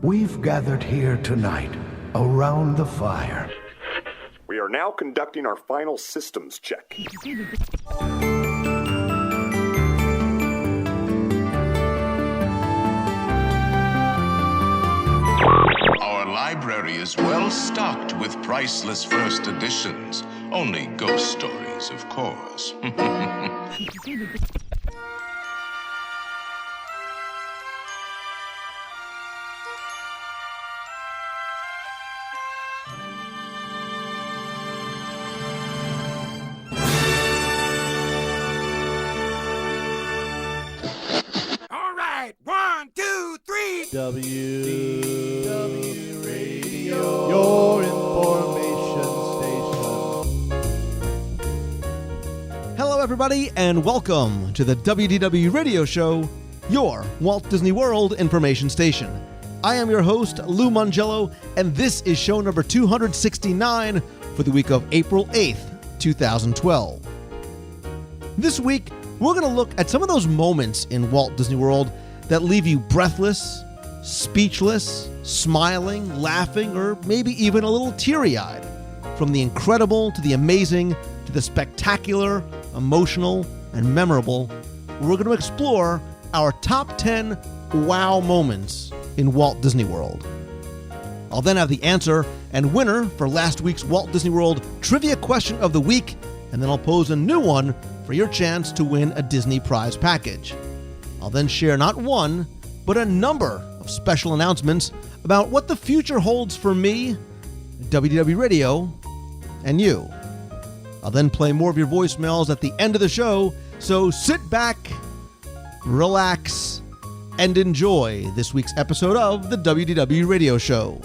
We've gathered here tonight, around the fire. We are now conducting our final systems check. Our library is well stocked with priceless first editions. Only ghost stories, of course. WDW Radio, your information station. Hello, everybody, and welcome to the WDW Radio Show, your Walt Disney World information station. I am your host, Lou Mongello, and this is show number 269 for the week of April 8th, 2012. This week, we're going to look at some of those moments in Walt Disney World that leave you breathless, speechless, smiling, laughing, or maybe even a little teary-eyed. From the incredible to the amazing to the spectacular, emotional, and memorable, we're going to explore our top 10 wow moments in Walt Disney World. I'll then have the answer and winner for last week's Walt Disney World Trivia Question of the Week, and then I'll pose a new one for your chance to win a Disney prize package. I'll then share not one, but a number of special announcements about what the future holds for me, WDW Radio, and you. I'll then play more of your voicemails at the end of the show, so sit back, relax, and enjoy this week's episode of the WDW Radio Show.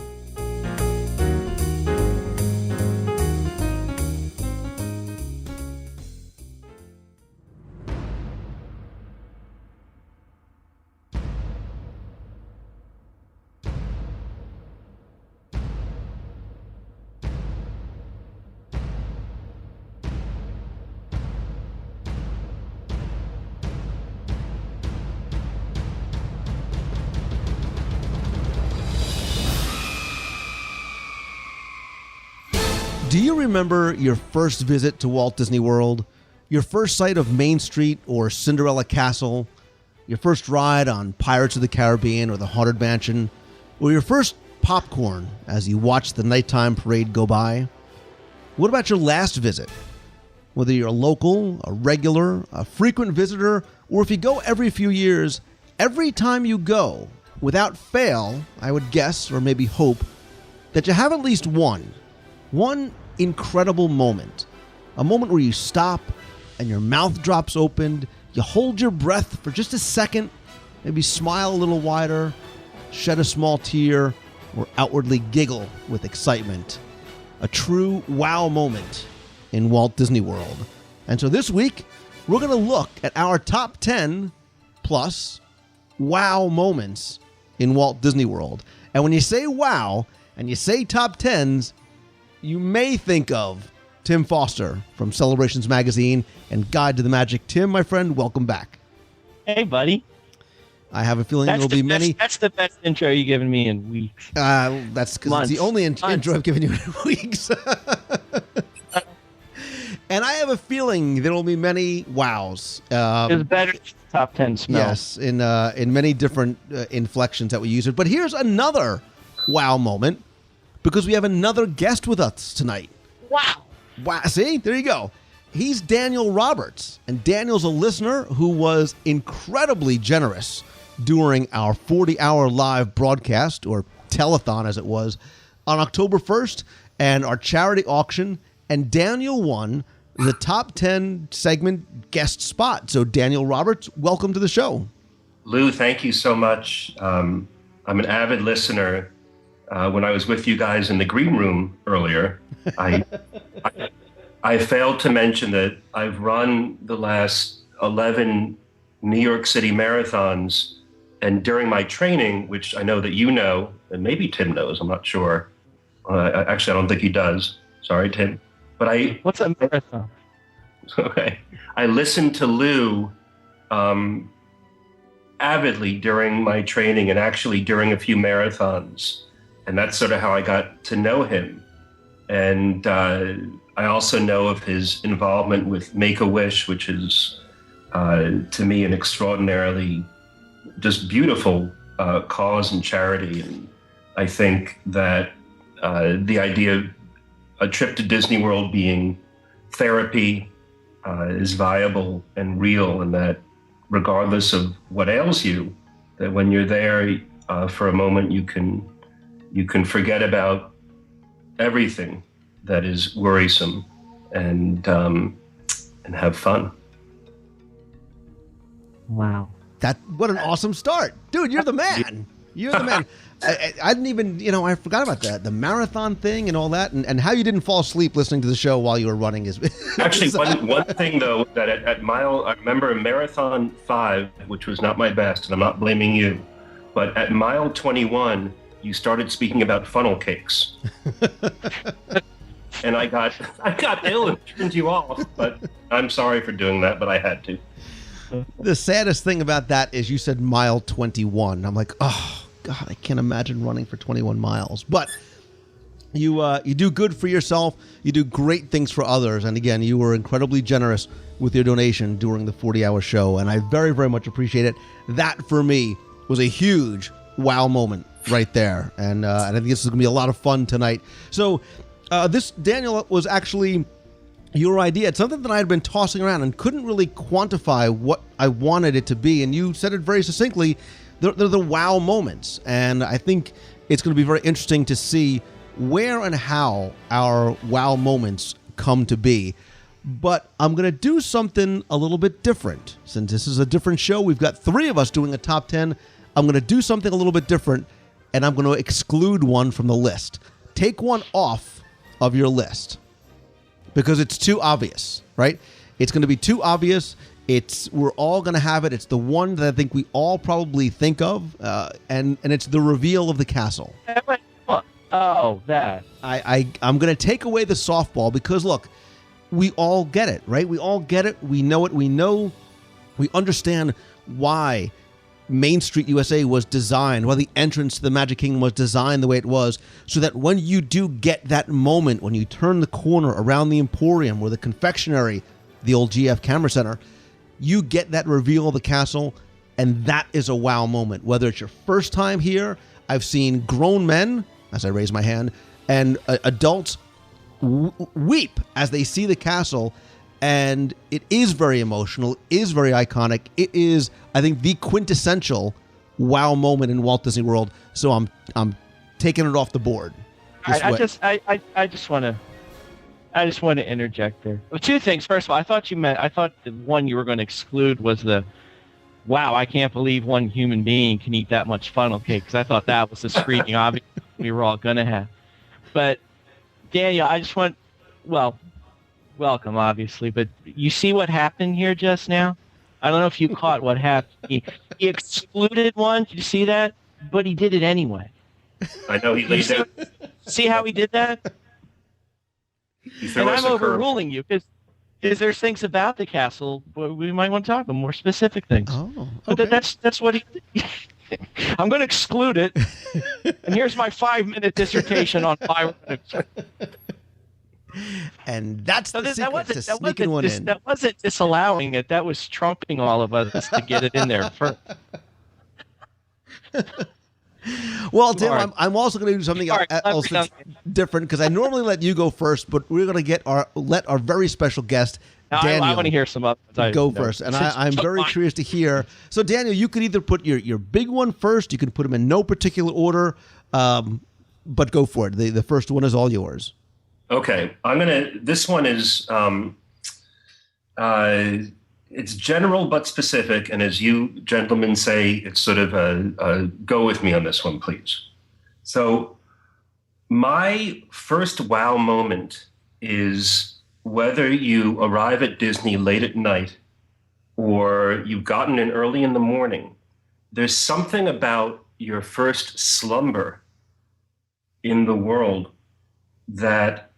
Do you remember your first visit to Walt Disney World? Your first sight of Main Street or Cinderella Castle? Your first ride on Pirates of the Caribbean or the Haunted Mansion? Or your first popcorn as you watched the nighttime parade go by? What about your last visit? Whether you're a local, a regular, a frequent visitor, or if you go every few years, every time you go, without fail, I would guess, or maybe hope, that you have at least one incredible moment. A moment where you stop and your mouth drops open, you hold your breath for just a second, maybe smile a little wider, shed a small tear, or outwardly giggle with excitement. A true wow moment in Walt Disney World. And so this week, we're going to look at our top 10 plus wow moments in Walt Disney World. And when you say wow and you say top 10s, you may think of Tim Foster from Celebrations Magazine and Guide to the Magic. Tim, my friend, welcome back. Hey, buddy. I have a feeling there'll be many. That's the best intro you've given me in weeks. That's because it's the only intro I've given you in weeks. And I have a feeling there will be many wows. It's better than top 10 smell. Yes, in many different inflections that we use it. But here's another wow moment, because we have another guest with us tonight. Wow. See, there you go. He's Daniel Roberts, and Daniel's a listener who was incredibly generous during our 40-hour live broadcast, or telethon as it was, on October 1st, and our charity auction, and Daniel won the top 10 segment guest spot. So Daniel Roberts, welcome to the show. Lou, thank you so much. I'm an avid listener. When I was with you guys in the green room earlier, I failed to mention that I've run the last 11 New York City marathons, and during my training, which I know that you know, and maybe Tim knows, I'm not sure. Actually, I don't think he does. Sorry, Tim. But What's a marathon? Okay. I listened to Lou avidly during my training and actually during a few marathons. And that's sort of how I got to know him. And I also know of his involvement with Make-A-Wish, which is, to me, an extraordinarily just beautiful cause and charity. And I think that the idea of a trip to Disney World being therapy is viable and real, and that regardless of what ails you, that when you're there for a moment, you can forget about everything that is worrisome and have fun. Wow. What an awesome start. Dude, you're the man. You're the man. I didn't even, I forgot about that. The marathon thing and all that, and how you didn't fall asleep listening to the show while you were running is... Actually, one thing, though, that at mile, I remember Marathon 5, which was not my best, and I'm not blaming you, but at mile 21, you started speaking about funnel cakes. And I got ill and turned you off, but I'm sorry for doing that, but I had to. The saddest thing about that is you said mile 21. I'm like, oh, God, I can't imagine running for 21 miles. But you do good for yourself. You do great things for others. And again, you were incredibly generous with your donation during the 40-hour show. And I very, very much appreciate it. That, for me, was a huge wow moment right there. And I think this is going to be a lot of fun tonight. So this, Daniel, was actually your idea. It's something that I had been tossing around and couldn't really quantify what I wanted it to be. And you said it very succinctly. They're the wow moments. And I think it's going to be very interesting to see where and how our wow moments come to be. But I'm going to do something a little bit different. Since this is a different show, we've got 3 of us doing a top 10. I'm going to do something a little bit different, and I'm going to exclude one from the list. Take one off of your list because it's too obvious, right? It's going to be too obvious. We're all going to have it. It's the one that I think we all probably think of, and it's the reveal of the castle. Oh, that. I'm going to take away the softball because, look, we all get it, right? We all get it. We know it. We understand why Main Street USA was designed, why the entrance to the Magic Kingdom was designed the way it was, so that when you do get that moment, when you turn the corner around the Emporium or the confectionery, the old GF Camera Center, you get that reveal of the castle, and that is a wow moment. Whether it's your first time here, I've seen grown men, as I raise my hand, and adults weep as they see the castle, and it is very emotional, is very iconic. It is, I think, the quintessential wow moment in Walt Disney World. So I'm taking it off the board. I just want to interject there. Well, 2 things. First of all, I thought the one you were going to exclude was the, wow, I can't believe one human being can eat that much funnel cake, because I thought that was the screaming obvious we were all going to have. But Daniel, I just want, welcome, obviously, but you see what happened here just now? I don't know if you caught what happened. He excluded one. Did you see that? But he did it anyway. I know he laid out. See how he did that? And I'm overruling you because there's things about the castle where we might want to talk about, more specific things. Oh, okay. But that's what he. I'm going to exclude it. And here's my 5-minute dissertation on fireworks. And that's the secret to sneaking one in. That wasn't disallowing it. That was trumping all of us to get it in there first. Well, Tim, I'm also going to do something else that's different, because I normally let you go first, but we're going to let our very special guest, Daniel, I want to hear some others. go first. And I'm very curious to hear. So, Daniel, you could either put your big one first. You can put them in no particular order, but go for it. The first one is all yours. Okay, this one is, it's general but specific, and as you gentlemen say, it's sort of a go with me on this one, please. So my first wow moment is whether you arrive at Disney late at night or you've gotten in early in the morning, there's something about your first slumber in the world that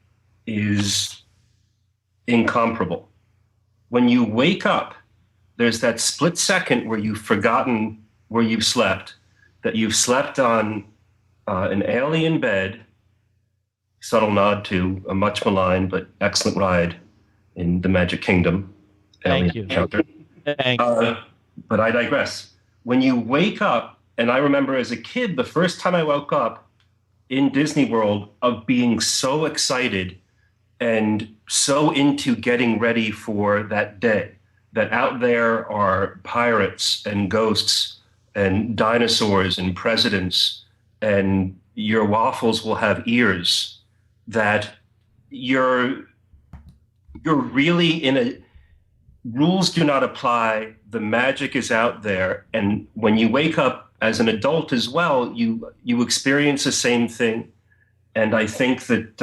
is incomparable. When you wake up, there's that split second where you've forgotten where you've slept, that you've slept on an alien bed, subtle nod to a much maligned but excellent ride in the Magic Kingdom. Thank you. Encounter. Thank you. But I digress. When you wake up, and I remember as a kid, the first time I woke up in Disney World, of being so excited and so into getting ready for that day, that out there are pirates and ghosts and dinosaurs and presidents, and your waffles will have ears, that you're really in a, rules do not apply, the magic is out there, and when you wake up as an adult as well, you experience the same thing. And I think that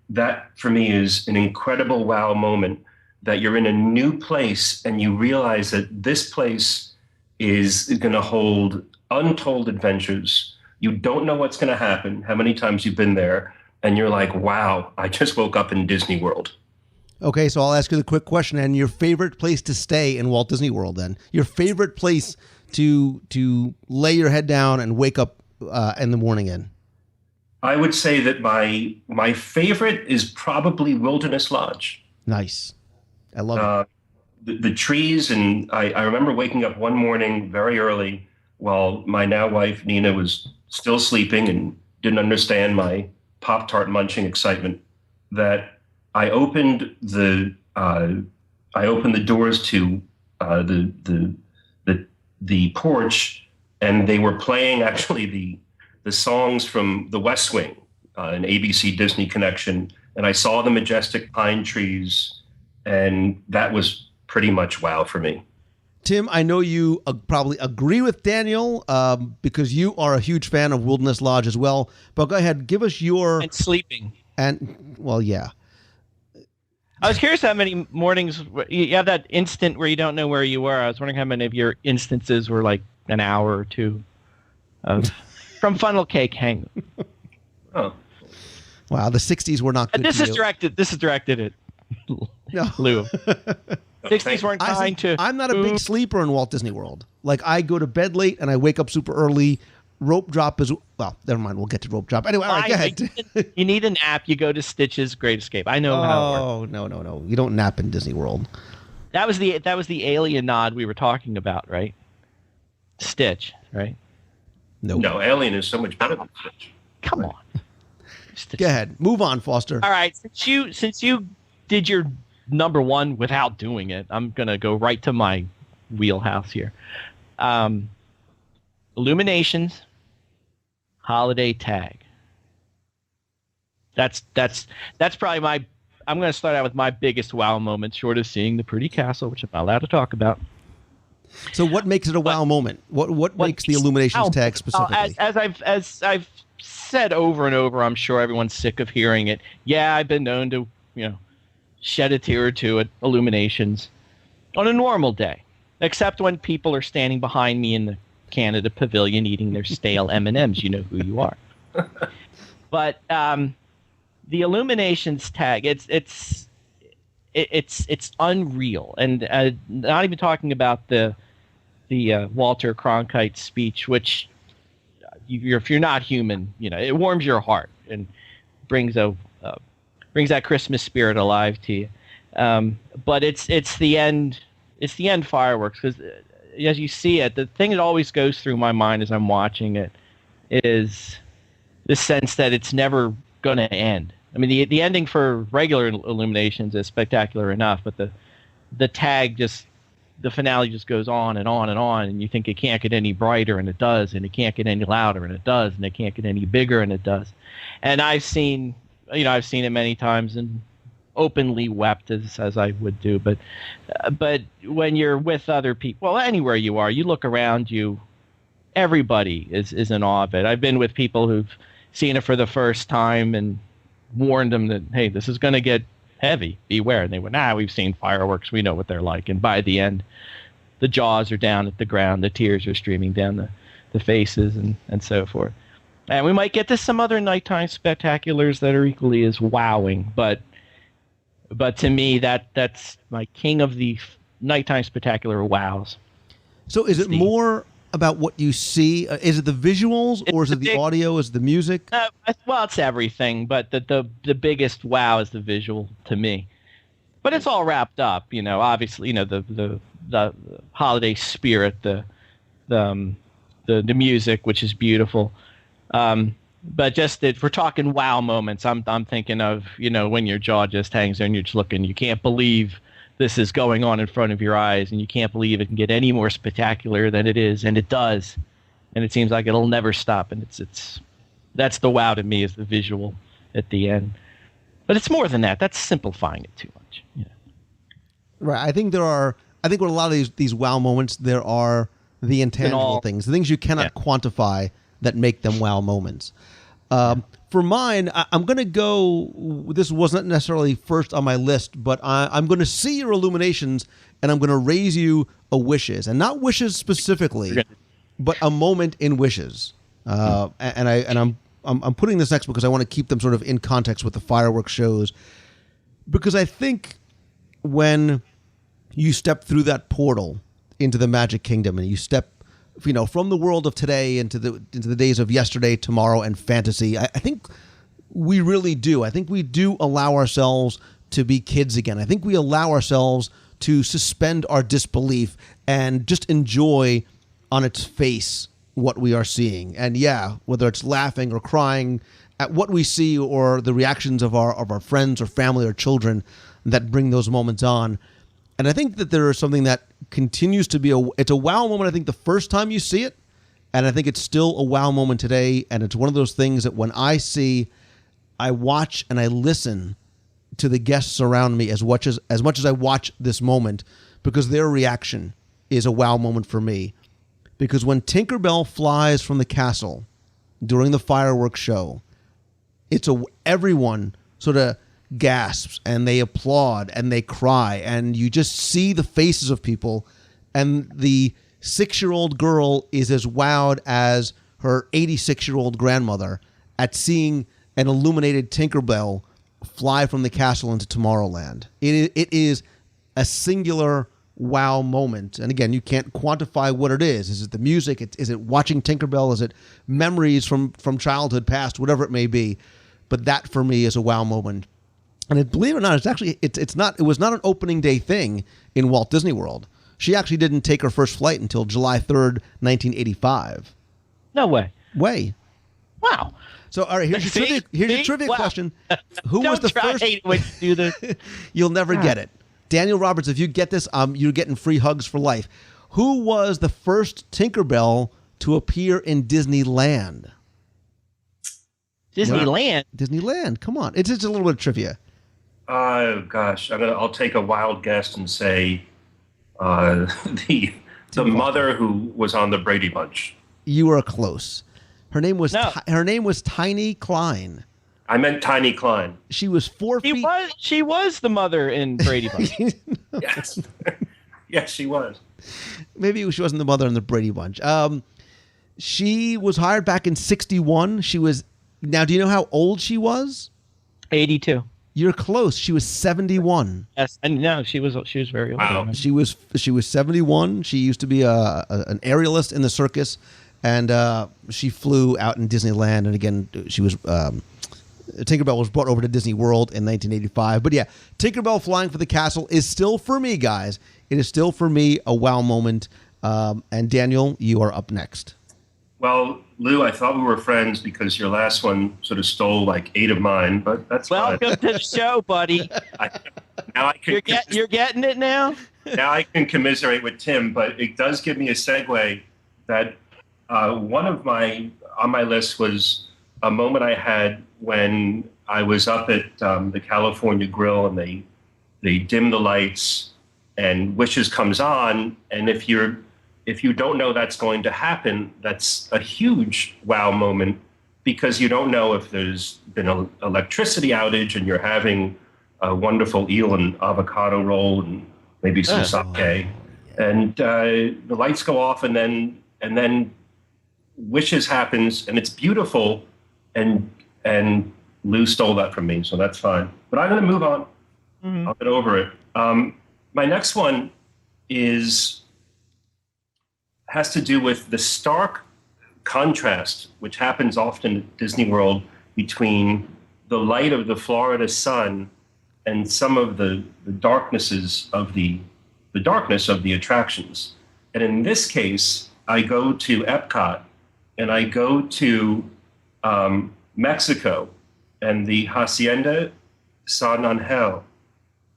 that for me is an incredible wow moment, that you're in a new place and you realize that this place is going to hold untold adventures. You don't know what's going to happen, how many times you've been there, and you're like, wow, I just woke up in Disney World. Okay, so I'll ask you the quick question, and your favorite place to stay in Walt Disney World then? Your favorite place to lay your head down and wake up in the morning in? I would say that my favorite is probably Wilderness Lodge. Nice. I love it. The trees, and I remember waking up one morning very early while my now wife, Nina, was still sleeping and didn't understand my Pop-Tart munching excitement, that I opened the doors to the porch, and they were playing actually the songs from The West Wing, an ABC Disney connection, and I saw the majestic pine trees, and that was pretty much wow for me. Tim, I know you probably agree with Daniel because you are a huge fan of Wilderness Lodge as well. But go ahead, give us your... And sleeping. And, well, yeah. I was curious how many mornings you have that instant where you don't know where you were. I was wondering how many of your instances were like an hour or two of from funnel cake hang. Oh, wow, the 60s were not good. This is directed at Lou. 60s weren't kind to. I'm not a big sleeper in Walt Disney World. Like, I go to bed late and I wake up super early. Rope drop is, well, never mind. We'll get to rope drop. Anyway, all right, go ahead. You need a nap. You go to Stitch's Great Escape. I know how it works. Oh, no. You don't nap in Disney World. That was the alien nod we were talking about, right? Stitch, right? No, Alien is so much better than Stitch. Come on. Go ahead. Move on, Foster. All right. Since you did your number one without doing it, I'm going to go right to my wheelhouse here. Illuminations, holiday tag. That's probably my... I'm going to start out with my biggest wow moment, short of seeing the pretty castle, which I'm not allowed to talk about. So what makes it a wow moment? What makes the Illuminations tag specifically? As I've said over and over, I'm sure everyone's sick of hearing it. Yeah, I've been known to, shed a tear or two at Illuminations on a normal day, except when people are standing behind me in the Canada Pavilion eating their stale M&Ms. You know who you are. But the Illuminations tag, it's unreal, and not even talking about the Walter Cronkite speech, which if you're not human, it warms your heart and brings that Christmas spirit alive to you. But it's the end fireworks, because as you see it, the thing that always goes through my mind as I'm watching it is the sense that it's never going to end. I mean, the ending for regular Illuminations is spectacular enough, but the tag the finale just goes on and on and on, and you think it can't get any brighter, and it does, and it can't get any louder, and it does, and it can't get any bigger, and it does. And I've seen it many times and openly wept as I would do, but when you're with other people, well, anywhere you are, you look around you, everybody is in awe of it. I've been with people who've seen it for the first time and warned them that, hey, this is going to get heavy, beware. And they went, we've seen fireworks, we know what they're like. And by the end, the jaws are down at the ground, the tears are streaming down the faces and so forth. And we might get to some other nighttime spectaculars that are equally as wowing, but to me, that's my king of the nighttime spectacular wows. So is it more about what you see? Is it the visuals, or is it the audio? Is it the music? Well, it's everything, but the biggest wow is the visual to me. But it's all wrapped up, obviously, the holiday spirit, the music, which is beautiful. But just if we're talking wow moments, I'm thinking of, when your jaw just hangs there and you're just looking, you can't believe this is going on in front of your eyes, and you can't believe it can get any more spectacular than it is, and it does. And it seems like it'll never stop, and that's the wow to me, is the visual at the end. But it's more than that. That's simplifying it too much. Right. I think with a lot of these wow moments, there are the intangible things, the things you cannot quantify that make them wow moments. For mine, I'm going to go, this wasn't necessarily first on my list, but I'm going to see your illuminations, and I'm going to raise you a wishes, and not wishes specifically, but a moment in wishes. And I'm putting this next because I want to keep them sort of in context with the fireworks shows, because I think when you step through that portal into the Magic Kingdom, and you step, from the world of today into the days of yesterday, tomorrow, and fantasy, I think we really do. I think we do allow ourselves to be kids again. I think we allow ourselves to suspend our disbelief and just enjoy on its face what we are seeing. And whether it's laughing or crying at what we see, or the reactions of our friends or family or children that bring those moments on. And I think that there is something that continues to be it's a wow moment, I think, the first time you see it. And I think it's still a wow moment today. And it's one of those things that when I watch and I listen to the guests around me as much as I watch this moment, because their reaction is a wow moment for me. Because when Tinkerbell flies from the castle during the fireworks show, everyone sort of gasps and they applaud and they cry, and you just see the faces of people, and the 6-year-old girl is as wowed as her 86-year-old grandmother at seeing an illuminated Tinkerbell fly from the castle into Tomorrowland. It is a singular wow moment. And again, you can't quantify what it is. Is it the music? Is it watching Tinkerbell? Is it memories from childhood past, whatever it may be? But that for me is a wow moment. And believe it or not, it was not an opening day thing in Walt Disney World. She actually didn't take her first flight until July 3rd, 1985. No way. Wow. So, all right, here's your trivia question. Who was the first? When you do this. You'll never get it. Daniel Roberts, if you get this, you're getting free hugs for life. Who was the first Tinkerbell to appear in Disneyland? Disneyland? Disneyland. Come on. It's just a little bit of trivia. Oh, gosh. I'll take a wild guess and say the mother who was on the Brady Bunch. You were close. Her name was Tiny Klein. I meant Tiny Klein. She was 4 feet. She was the mother in Brady Bunch. Yes. Yes, she was. Maybe she wasn't the mother in the Brady Bunch. She was hired back in 1961. Now, do you know how old she was? 82. You're close. She was 71. Yes, and no, she was very old. Wow. She was 71. She used to be an aerialist in the circus, and she flew out in Disneyland. And again, she was Tinkerbell was brought over to Disney World in 1985. But yeah, Tinkerbell flying for the castle is still for me, guys. It is still for me a wow moment. And Daniel, you are up next. Well, Lou, I thought we were friends because your last one sort of stole like 8 of mine, but that's Welcome fine. to the show, buddy. You're getting it now? Now I can commiserate with Tim, but it does give me a segue that one of on my list was a moment I had when I was up at the California Grill, and they dim the lights and Wishes comes on, and if you don't know that's going to happen, that's a huge wow moment, because you don't know if there's been an electricity outage and you're having a wonderful eel and avocado roll and maybe some sake. And the lights go off, and then Wishes happens, and it's beautiful, and Lou stole that from me, so that's fine. But I'm going to move on. Mm-hmm. I'll get over it. My next one is has to do with the stark contrast, which happens often at Disney World, between the light of the Florida sun and some of the darknesses of the darkness of the attractions. And in this case, I go to Epcot and I go to Mexico and the Hacienda San Angel,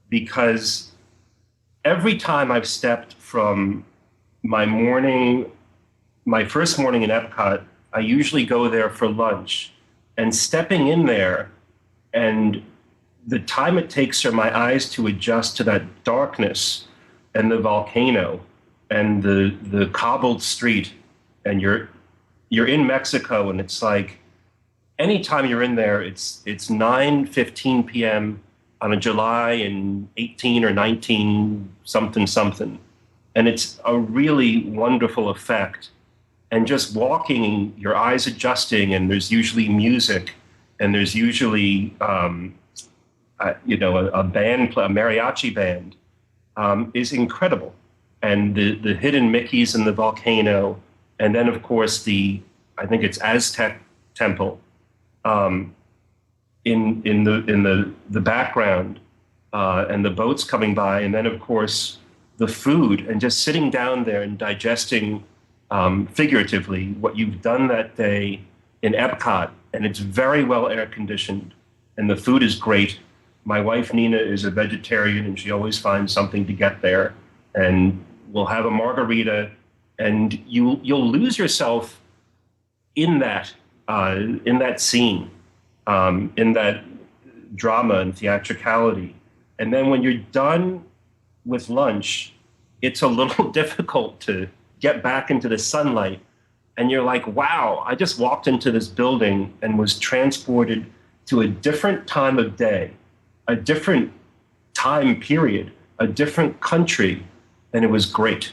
because every time I've stepped from my first morning in Epcot, I usually go there for lunch. And stepping in there and the time it takes for my eyes to adjust to that darkness and the volcano and the cobbled street, and you're in Mexico, and it's like anytime you're in there, it's 9:15 p.m. on a July in 18 or 19 something, and it's a really wonderful effect. And just walking, your eyes adjusting, and there's usually music, and there's usually a band, a mariachi band, is incredible. And the hidden Mickeys in the volcano, and then of course I think it's Aztec temple in the background, and the boats coming by, and then of course the food, and just sitting down there and digesting figuratively what you've done that day in Epcot, and it's very well air conditioned, and the food is great. My wife Nina is a vegetarian, and she always finds something to get there, and we'll have a margarita, and you'll lose yourself in that scene, in that drama and theatricality. And then when you're done with lunch, it's a little difficult to get back into the sunlight, and you're like, wow, I just walked into this building and was transported to a different time of day, a different time period, a different country, and it was great.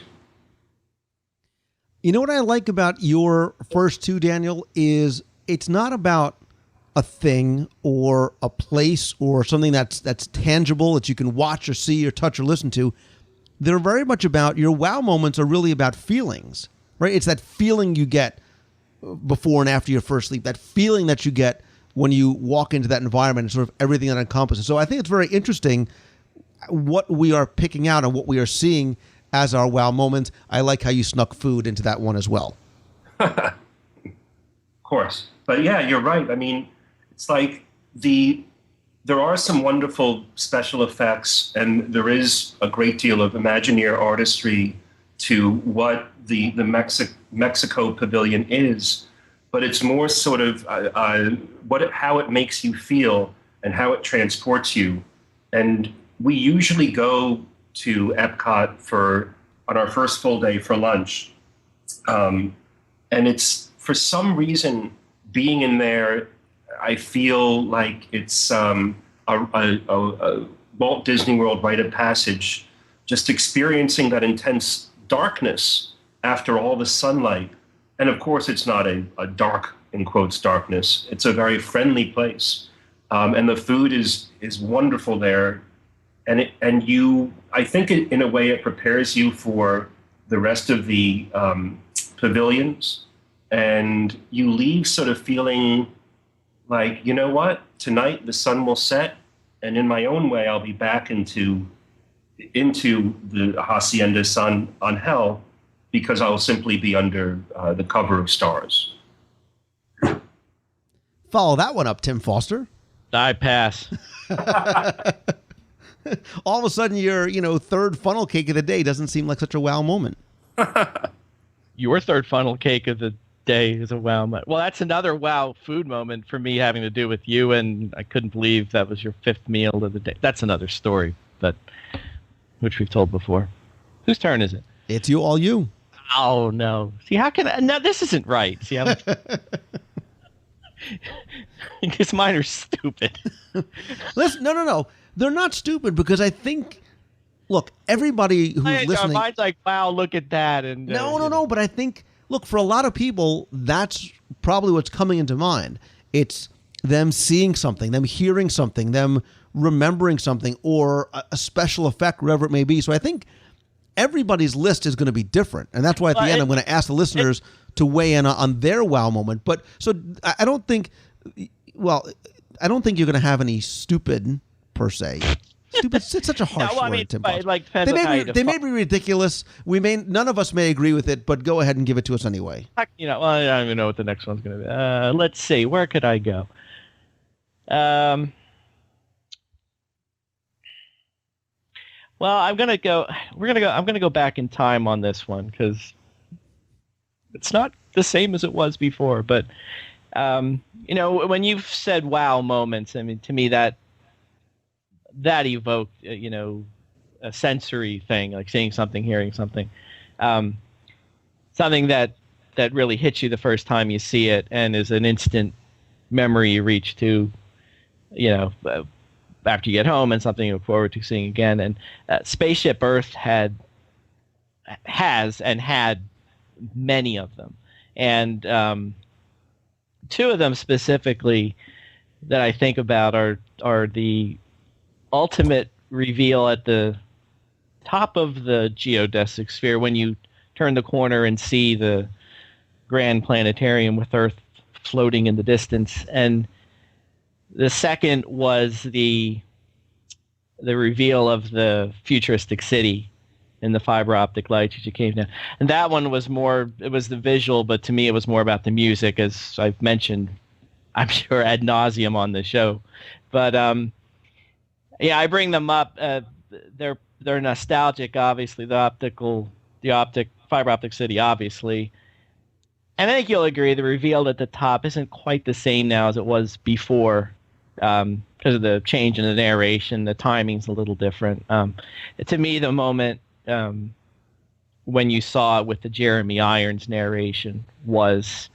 You know what I like about your first two, Daniel, is it's not about a thing or a place or something that's tangible that you can watch or see or touch or listen to. They're very much about, your wow moments are really about feelings, right? It's that feeling you get before and after your first sleep, that feeling that you get when you walk into that environment and sort of everything that encompasses. So I think it's very interesting what we are picking out and what we are seeing as our wow moments. I like how you snuck food into that one as well. Of course. But yeah, you're right. I mean, it's like there are some wonderful special effects, and there is a great deal of Imagineer artistry to what the Mexico Pavilion is, but it's more sort of how it makes you feel and how it transports you. And we usually go to Epcot on our first full day for lunch, and it's, for some reason, being in there, I feel like it's a Walt Disney World rite of passage, just experiencing that intense darkness after all the sunlight. And of course, it's not a dark, in quotes, darkness. It's a very friendly place. And the food is wonderful there. And I think in a way it prepares you for the rest of the pavilions. And you leave sort of feeling like, you know what, tonight the sun will set, and in my own way, I'll be back into the Hacienda San Angel, because I'll simply be under the cover of stars. Follow that one up, Tim Foster. I pass. All of a sudden, your third funnel cake of the day doesn't seem like such a wow moment. Your third funnel cake of the day is a wow moment. Well, that's another wow food moment for me, having to do with you, and I couldn't believe that was your fifth meal of the day. That's another story, which we've told before. Whose turn is it? It's all you. Oh, no. See, how can I? No, this isn't right. See, because mine are stupid. Listen, no. They're not stupid, because I think, look, everybody who's listening. Mine's like, wow, look at that. And No. But I think, look, for a lot of people, that's probably what's coming into mind. It's them seeing something, them hearing something, them remembering something, or a special effect, wherever it may be. So I think everybody's list is going to be different. And that's why at the end I'm going to ask the listeners to weigh in on their wow moment. But so I don't think you're going to have any stupid per se. Stupid. It's such a harsh word, Tim. They may be ridiculous. None of us may agree with it, but go ahead and give it to us anyway. I don't even know what the next one's going to be. Let's see. Where could I go? Well, I'm going to go back in time on this one because it's not the same as it was before. But, when you've said wow moments, I mean, to me that evoked, a sensory thing, like seeing something, hearing something, something that really hits you the first time you see it and is an instant memory you reach to, after you get home, and something you look forward to seeing again. And Spaceship Earth has had many of them. And two of them specifically that I think about are the ultimate reveal at the top of the geodesic sphere when you turn the corner and see the grand planetarium with Earth floating in the distance. And the second was the reveal of the futuristic city in the fiber optic lights as you came down. And that one was it was the visual, but to me it was more about the music, as I've mentioned, I'm sure ad nauseum on the show. But I bring them up. They're nostalgic, obviously. The fiber optic city, obviously. And I think you'll agree the reveal at the top isn't quite the same now as it was before, because of the change in the narration. The timing's a little different. To me, the moment when you saw it with the Jeremy Irons narration was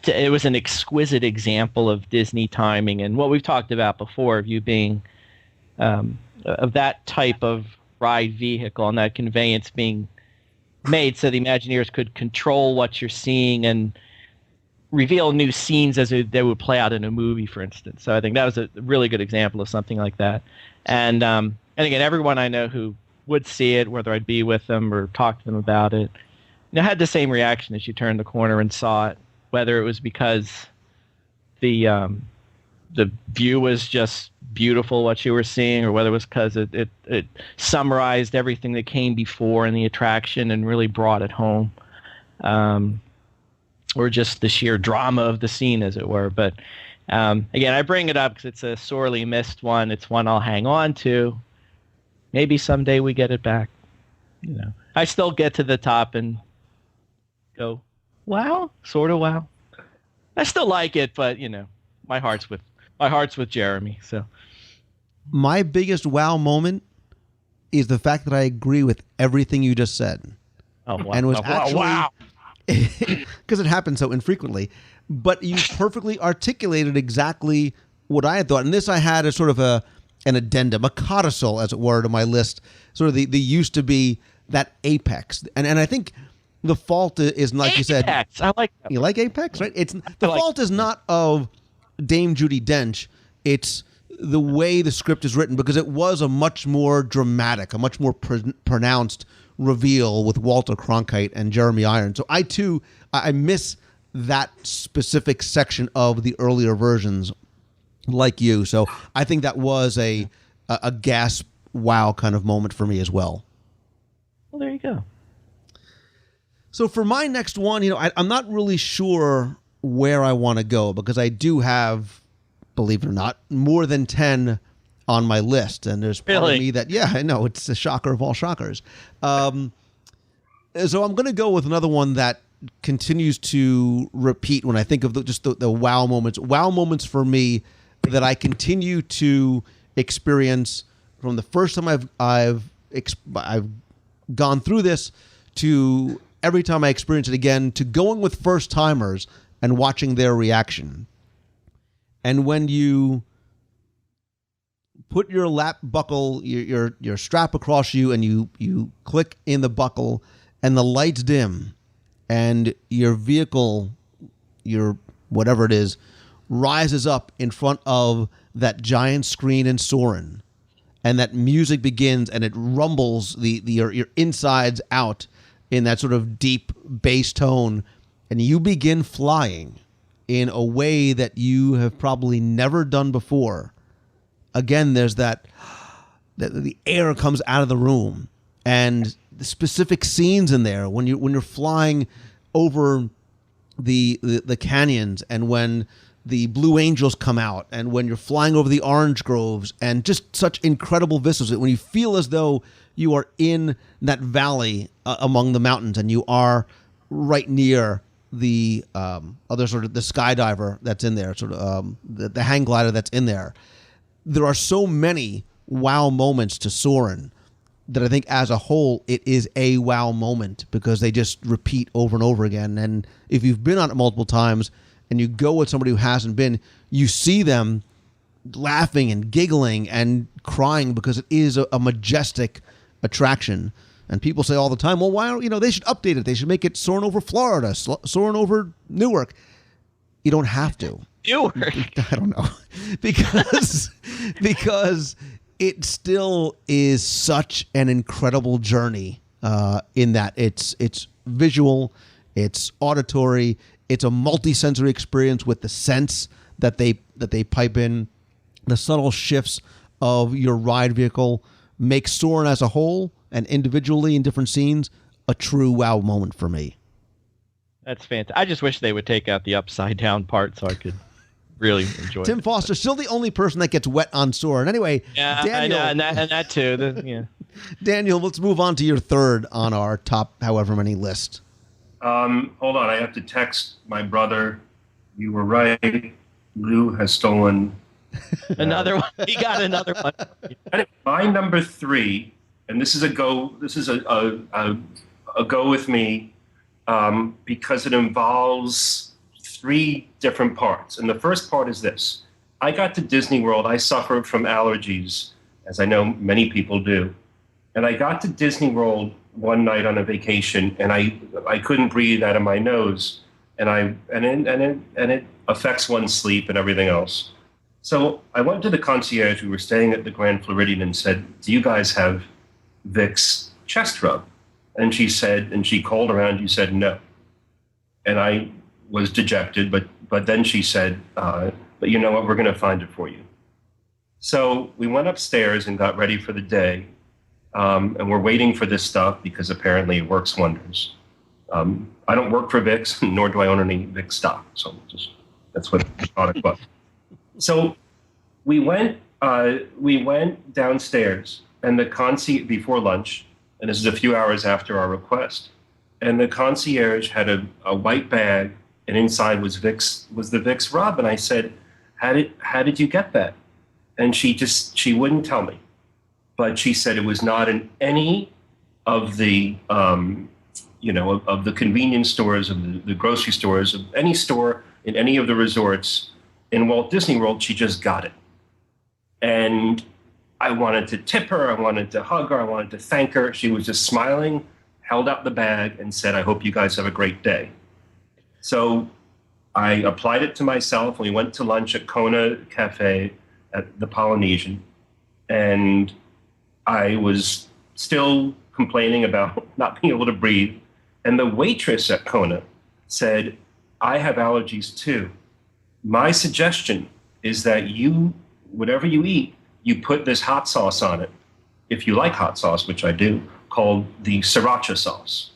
an exquisite example of Disney timing and what we've talked about before of you being of that type of ride vehicle and that conveyance being made so the Imagineers could control what you're seeing and reveal new scenes as they would play out in a movie, for instance. So I think that was a really good example of something like that. And again, everyone I know who would see it, whether I'd be with them or talk to them about it, had the same reaction as you turned the corner and saw it, whether it was because the view was just beautiful, what you were seeing, or whether it was because it summarized everything that came before in the attraction and really brought it home, or just the sheer drama of the scene, as it were. But again, I bring it up because it's a sorely missed one. It's one I'll hang on to. Maybe someday we get it back. I still get to the top and go, wow, sort of wow. I still like it, but my heart's with Jeremy. So my biggest wow moment is the fact that I agree with everything you just said. Oh wow! And was wow! Because it happens so infrequently. But you perfectly articulated exactly what I had thought. And this I had as sort of an addendum, a codicil, as it were, to my list. Sort of the used to be that apex. And I think the fault is, like Apex. You said. I like that. You like Apex, right? Fault is not of Dame Judi Dench. It's the way the script is written, because it was a much more dramatic, a much more pronounced reveal with Walter Cronkite and Jeremy Irons. So I miss that specific section of the earlier versions, like you. So I think that was a gasp, wow kind of moment for me as well. Well, there you go. So for my next one, I'm not really sure where I want to go, because I do have, believe it or not, more than 10 on my list. And there's part of me that, I know, it's a shocker of all shockers. So I'm going to go with another one that continues to repeat when I think of the wow moments. Wow moments for me that I continue to experience from the first time I've gone through this to every time I experience it again, to going with first timers and watching their reaction. And when you put your lap buckle, your strap across you, and you click in the buckle, and the lights dim, and your vehicle, your whatever it is, rises up in front of that giant screen in Soarin', and that music begins and it rumbles your insides out in that sort of deep bass tone, and you begin flying in a way that you have probably never done before. Again, there's that the air comes out of the room, and the specific scenes in there when you're flying over the canyons, and when the Blue Angels come out, and when you're flying over the orange groves, and just such incredible vistas, when you feel as though you are in that valley among the mountains, and you are right near the other sort of the skydiver that's in there, sort of the hang glider that's in there. There are so many wow moments to Soarin' that I think as a whole it is a wow moment, because they just repeat over and over again. And if you've been on it multiple times and you go with somebody who hasn't been, you see them laughing and giggling and crying, because it is a majestic attraction. And people say all the time, well, why don't, they should update it. They should make it Soarin' over Florida, Soarin' over Newark. You don't have to. Newark? I don't know. because it still is such an incredible journey in that it's visual, it's auditory, it's a multi-sensory experience with the scents that they pipe in. The subtle shifts of your ride vehicle make Soarin' as a whole and individually in different scenes a true wow moment for me. That's fantastic. I just wish they would take out the upside down part so I could really enjoy Tim it. Foster, still the only person that gets wet on Soarin'. Anyway, yeah, Daniel, and that too. Yeah. Daniel, let's move on to your third on our top however many list. Hold on, I have to text my brother. You were right. Lou has stolen Another one. He got another one. Anyway, my number 3, and this is a go. This is a go with me because it involves 3 different parts. And the first part is this: I got to Disney World. I suffered from allergies, as I know many people do, and I got to Disney World one night on a vacation, and I couldn't breathe out of my nose, and it affects one's sleep and everything else. So I went to the concierge. We were staying at the Grand Floridian, and said, "Do you guys have Vicks chest rub?" And she said, and she called around. You said no, and I was dejected. But then she said, "But you know what? We're going to find it for you." So we went upstairs and got ready for the day, and we're waiting for this stuff because apparently it works wonders. I don't work for Vicks, nor do I own any Vicks stock. So that's what the product was. So we went downstairs, and the concierge before lunch, and this is a few hours after our request, and the concierge had a white bag, and inside was the Vicks rub, and I said, "How did you get that?" And she wouldn't tell me, but she said it was not in any of the of the convenience stores, of the grocery stores, of any store in any of the resorts in Walt Disney World. She just got it. And I wanted to tip her. I wanted to hug her. I wanted to thank her. She was just smiling, held out the bag, and said, "I hope you guys have a great day." So I applied it to myself. We went to lunch at Kona Cafe at the Polynesian. And I was still complaining about not being able to breathe. And the waitress at Kona said, "I have allergies too. My suggestion is that whatever you eat, you put this hot sauce on it, if you like hot sauce, which I do, called the sriracha sauce.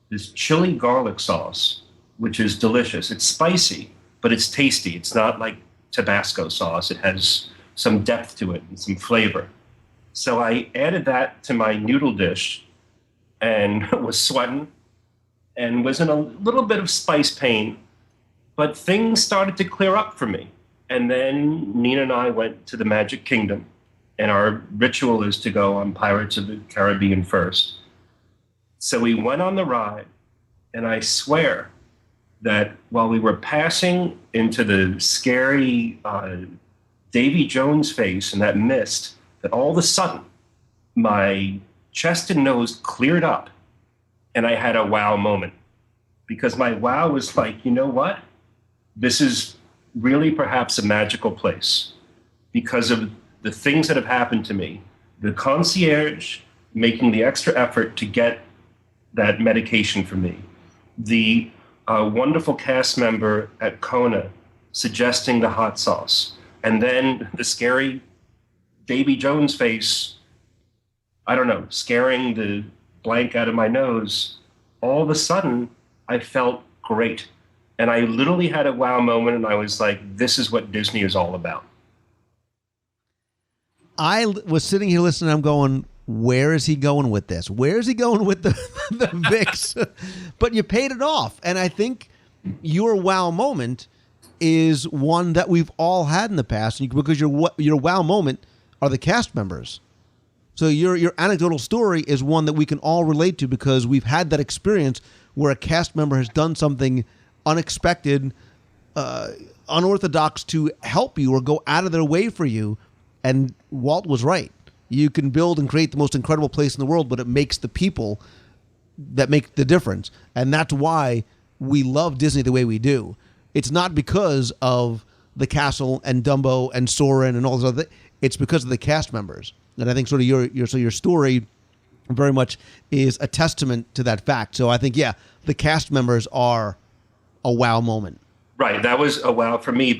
This chili garlic sauce, which is delicious. It's spicy, but it's tasty. It's not like Tabasco sauce. It has some depth to it and some flavor." So I added that to my noodle dish and was sweating and was in a little bit of spice pain. But things started to clear up for me. And then Nina and I went to the Magic Kingdom. And our ritual is to go on Pirates of the Caribbean first. So we went on the ride. And I swear that while we were passing into the scary Davy Jones face and that mist, that all of a sudden my chest and nose cleared up. And I had a wow moment. Because my wow was like, you know what? This is really perhaps a magical place because of the things that have happened to me, the concierge making the extra effort to get that medication for me, the wonderful cast member at Kona suggesting the hot sauce, and then the scary Davy Jones face, I don't know, scaring the blank out of my nose. All of a sudden, I felt great. And I literally had a wow moment, and I was like, this is what Disney is all about. I was sitting here listening, I'm going, where is he going with this? Where is he going with the Vicks? But you paid it off. And I think your wow moment is one that we've all had in the past, because your wow moment are the cast members. So your anecdotal story is one that we can all relate to, because we've had that experience where a cast member has done something unexpected, unorthodox to help you or go out of their way for you. And Walt was right. You can build and create the most incredible place in the world, but it makes the people that make the difference. And that's why we love Disney the way we do. It's not because of the castle and Dumbo and Soarin' and all those other things. It's because of the cast members. And I think sort of your story very much is a testament to that fact. So I think, yeah, the cast members are a wow moment. Right. That was a wow for me.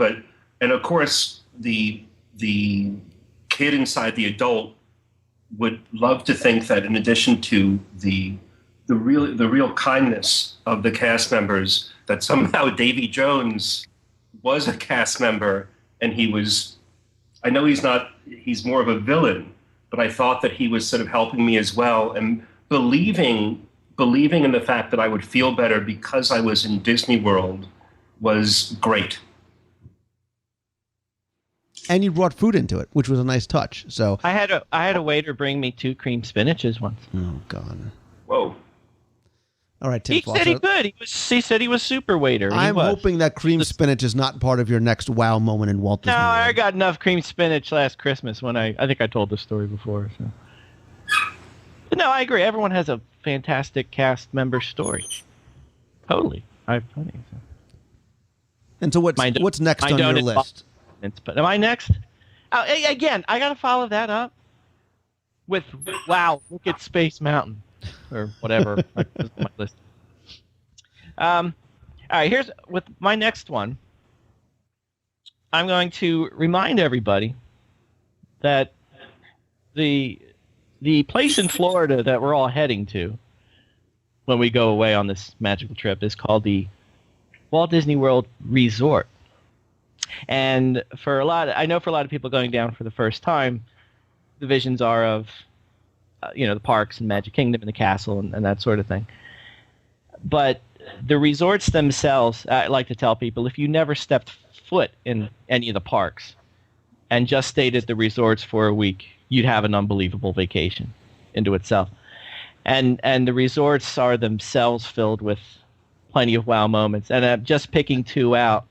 And of course, the kid inside the adult would love to think that in addition to the real kindness of the cast members, that somehow Davy Jones was a cast member, and I know he's more of a villain, but I thought that he was sort of helping me as well, and believing in the fact that I would feel better because I was in Disney World was great. And you brought food into it, which was a nice touch. So I had a waiter bring me 2 cream spinaches once. Oh God! Whoa! All right, Tim. He said he could. He said he was super waiter. I'm hoping that cream spinach is not part of your next wow moment in Walt Disney World. No, I got enough cream spinach last Christmas when I think I told this story before. So. But no, I agree. Everyone has a fantastic cast member story. Totally, I have plenty. So. And so what's next on your list? But am I next? Again, I got to follow that up with, wow, look at Space Mountain, or whatever. my list. All right, here's with my next one. I'm going to remind everybody that the place in Florida that we're all heading to when we go away on this magical trip is called the Walt Disney World Resort. And I know for a lot of people going down for the first time, the visions are of, the parks and Magic Kingdom and the castle and that sort of thing. But the resorts themselves, I like to tell people, if you never stepped foot in any of the parks and just stayed at the resorts for a week, you'd have an unbelievable vacation into itself. And the resorts are themselves filled with plenty of wow moments. And I'm just picking 2 out.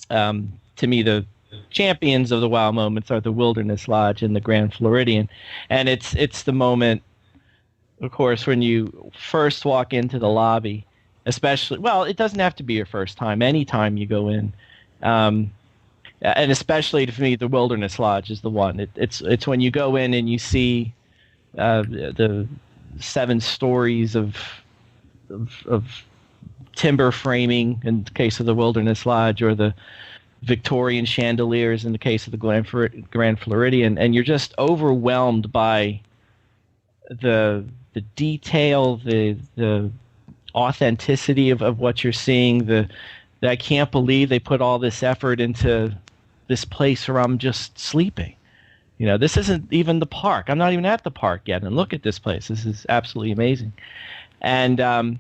To me, the champions of the wow moments are the Wilderness Lodge and the Grand Floridian. And it's the moment, of course, when you first walk into the lobby, especially, well, it doesn't have to be your first time. Anytime you go in, and especially for me, the Wilderness Lodge is the one. It's when you go in and you see the 7 stories of timber framing in the case of the Wilderness Lodge, or the Victorian chandeliers in the case of the Grand Floridian, and you're just overwhelmed by the detail, the authenticity of what you're seeing. I can't believe they put all this effort into this place where I'm just sleeping. This isn't even the park. I'm not even at the park yet, and look at this place. This is absolutely amazing. And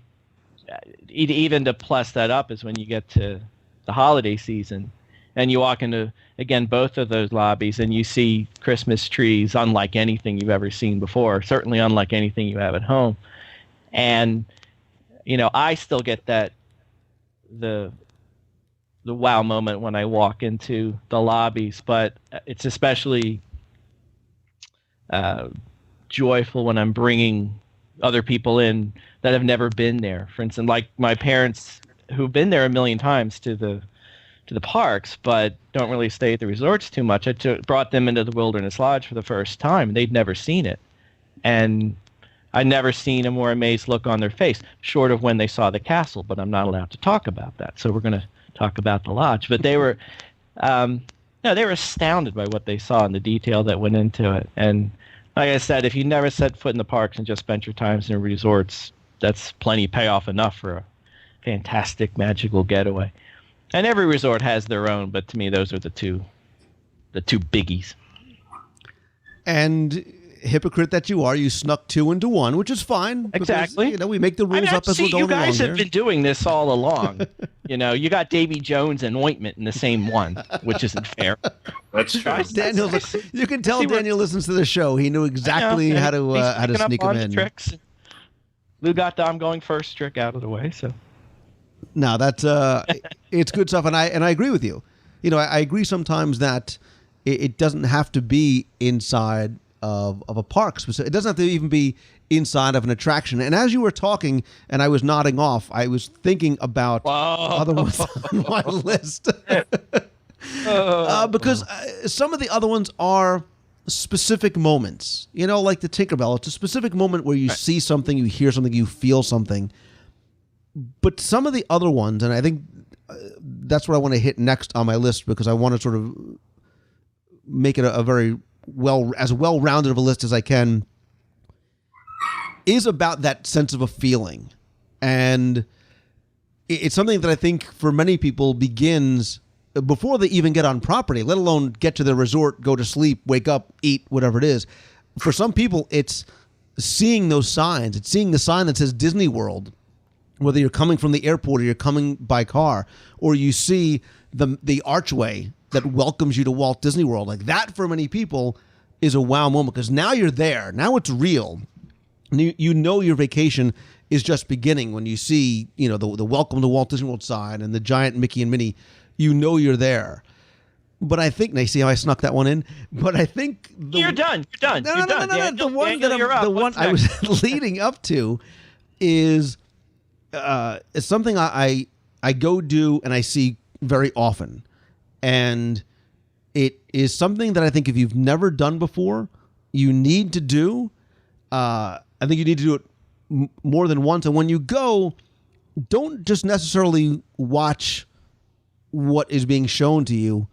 even to plus that up is when you get to the holiday season and you walk into, again, both of those lobbies, and you see Christmas trees unlike anything you've ever seen before, certainly unlike anything you have at home. And, I still get the wow moment when I walk into the lobbies, but it's especially joyful when I'm bringing other people in that have never been there. For instance, like my parents who've been there a million times to the to the parks, but don't really stay at the resorts too much. I brought them into the Wilderness Lodge for the first time. They'd never seen it. And I'd never seen a more amazed look on their face, short of when they saw the castle, but I'm not allowed to talk about that. So we're going to talk about the lodge. But they were, they were astounded by what they saw and the detail that went into it. And like I said, if you never set foot in the parks and just spent your times in resorts, that's plenty payoff enough for a fantastic magical getaway. And every resort has their own, but to me, those are the two biggies. And hypocrite that you are, you snuck two into one, which is fine. Exactly. Because, we make the rules up as we're going along. You guys have here. been doing this all along. You got Davy Jones and Ointment in the same one, which isn't fair. That's true. Daniel's, you can tell Daniel listens to the show. He knew exactly how to sneak him in. Tricks. Lou got the I'm going first trick out of the way. So no, that's it's good stuff, and I agree with you. I agree sometimes that it doesn't have to be inside of a park. It doesn't have to even be inside of an attraction. And as you were talking and I was nodding off, I was thinking about other ones on my list. Because some of the other ones are specific moments, like the Tinkerbell. It's a specific moment where you see something, you hear something, you feel something. But some of the other ones, and I think that's what I want to hit next on my list, because I want to sort of make it a very well-rounded of a list as I can, is about that sense of a feeling. And it's something that I think for many people begins before they even get on property, let alone get to the resort, go to sleep, wake up, eat, whatever it is. For some people, it's seeing those signs. It's seeing the sign that says Disney World, whether you're coming from the airport or you're coming by car, or you see the archway that welcomes you to Walt Disney World. Like that, for many people, is a wow moment, because now you're there. Now it's real. You know your vacation is just beginning when you see, the welcome to Walt Disney World sign and the giant Mickey and Minnie. You know you're there. But I think, now you see how I snuck that one in? But I think you're done. You're done. No. Daniel, The one What's I next? was leading up to is something I go do and I see very often. And it is something that I think if you've never done before, you need to do. I think you need to do it more than once. And when you go, don't just necessarily watch what is being shown to you.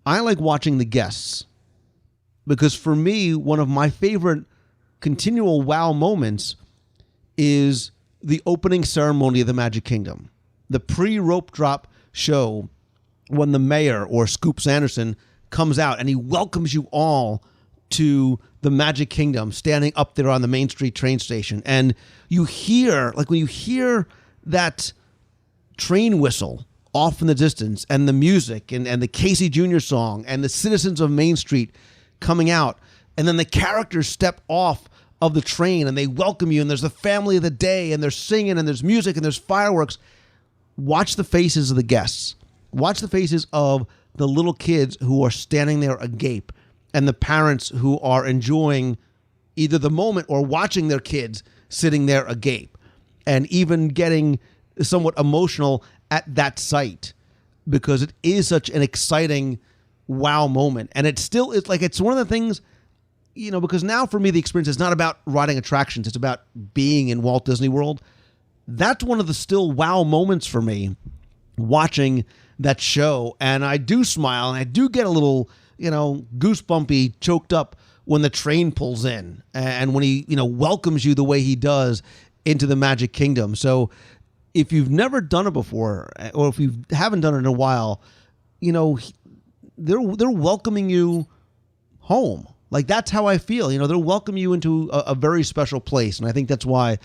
I like watching the guests, because for me, one of my favorite continual wow moments is the opening ceremony of the Magic Kingdom. The pre-rope drop show, when the mayor or Scoop Sanderson comes out and he welcomes you all to the Magic Kingdom, standing up there on the Main Street train station. And you hear, when you hear that train whistle off in the distance, and the music and the Casey Jr. song and the citizens of Main Street coming out, and then the characters step off of the train and they welcome you, and there's the family of the day, and they're singing, and there's music, and there's fireworks. Watch the faces of the guests. Watch the faces of the little kids who are standing there agape, and the parents who are enjoying either the moment or watching their kids sitting there agape, and even getting somewhat emotional at that sight, because it is such an exciting wow moment. And it still is, it's one of the things, because now for me, the experience is not about riding attractions. It's about being in Walt Disney World. That's one of the still wow moments for me, watching that show. And I do smile, and I do get a little, goosebumpy, choked up when the train pulls in, and when he, welcomes you the way he does into the Magic Kingdom. So if you've never done it before, or if you haven't done it in a while, they're welcoming you home. Like, that's how I feel. They'll welcome you into a very special place. And I think that's why,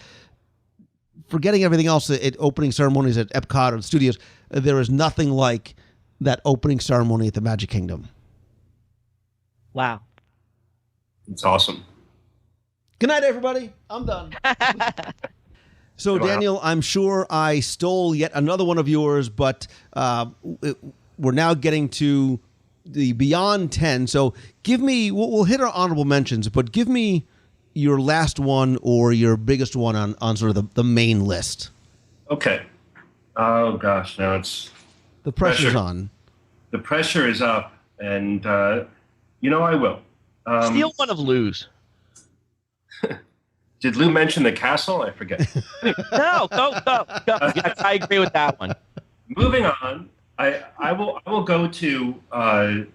forgetting everything else at opening ceremonies at Epcot or the studios, there is nothing like that opening ceremony at the Magic Kingdom. Wow. It's awesome. Good night, everybody. I'm done. So, Daniel, I'm sure I stole yet another one of yours, but we're now getting to the Beyond 10. So give me, we'll hit our honorable mentions, but give me your last one or your biggest one on sort of the main list. Okay. Oh, gosh. Now it's... The pressure's on. the pressure is up, and I will. Steal one of Lou's. Did Lou mention the castle? I forget. No, go. Yes, I agree with that one. Moving on, I will go to a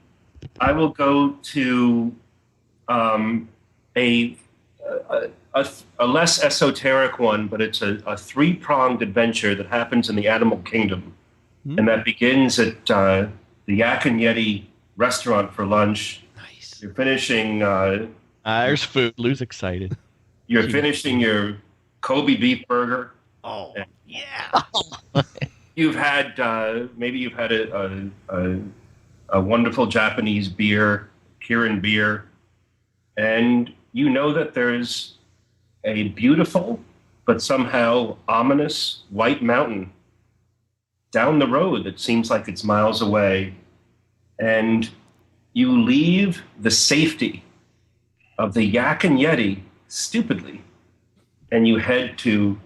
less esoteric one, but it's a three-pronged adventure that happens in the animal kingdom, and that begins at the Yak and Yeti restaurant for lunch. Nice. You're finishing. There's food. Lou's excited. You're finishing your Kobe beef burger. Oh, yeah. You've had maybe you've had a wonderful Japanese beer, Kirin beer, and you know that there's a beautiful but somehow ominous white mountain down the road that seems like it's miles away, and you leave the safety of the Yak and Yeti stupidly, and you head to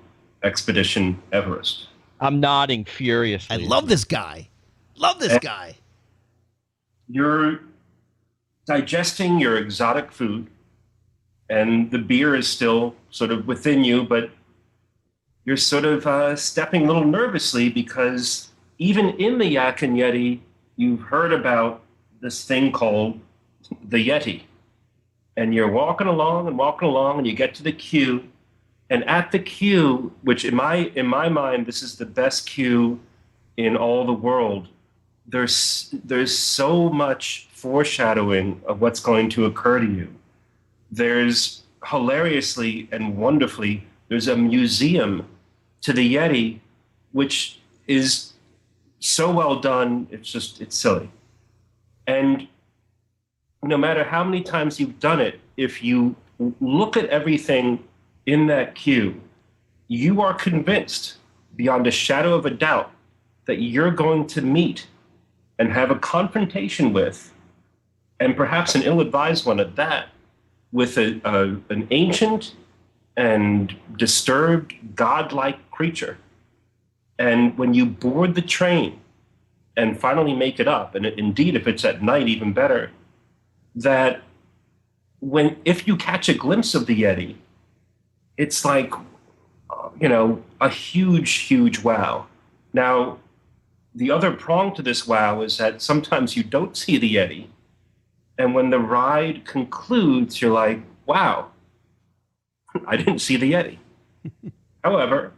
Expedition Everest. I'm nodding furiously. I love this guy. You're digesting your exotic food, and the beer is still sort of within you, but you're sort of stepping a little nervously because even in the Yak and Yeti, you've heard about this thing called the Yeti. And you're walking along, and you get to the queue. And at the queue, which in my mind, this is the best queue in all the world, there's so much foreshadowing of what's going to occur to you. There's hilariously and wonderfully, there's a museum to the Yeti, which is so well done, it's silly. And no matter how many times you've done it, if you look at everything in that queue, you are convinced beyond a shadow of a doubt that you're going to meet and have a confrontation with, and perhaps an ill-advised one at that, with an ancient and disturbed godlike creature. And when you board the train and finally make it up, and indeed if it's at night, even better, that if you catch a glimpse of the Yeti, it's like, a huge wow. Now, the other prong to this wow is that sometimes you don't see the Yeti. And when the ride concludes, you're like, wow, I didn't see the Yeti. However,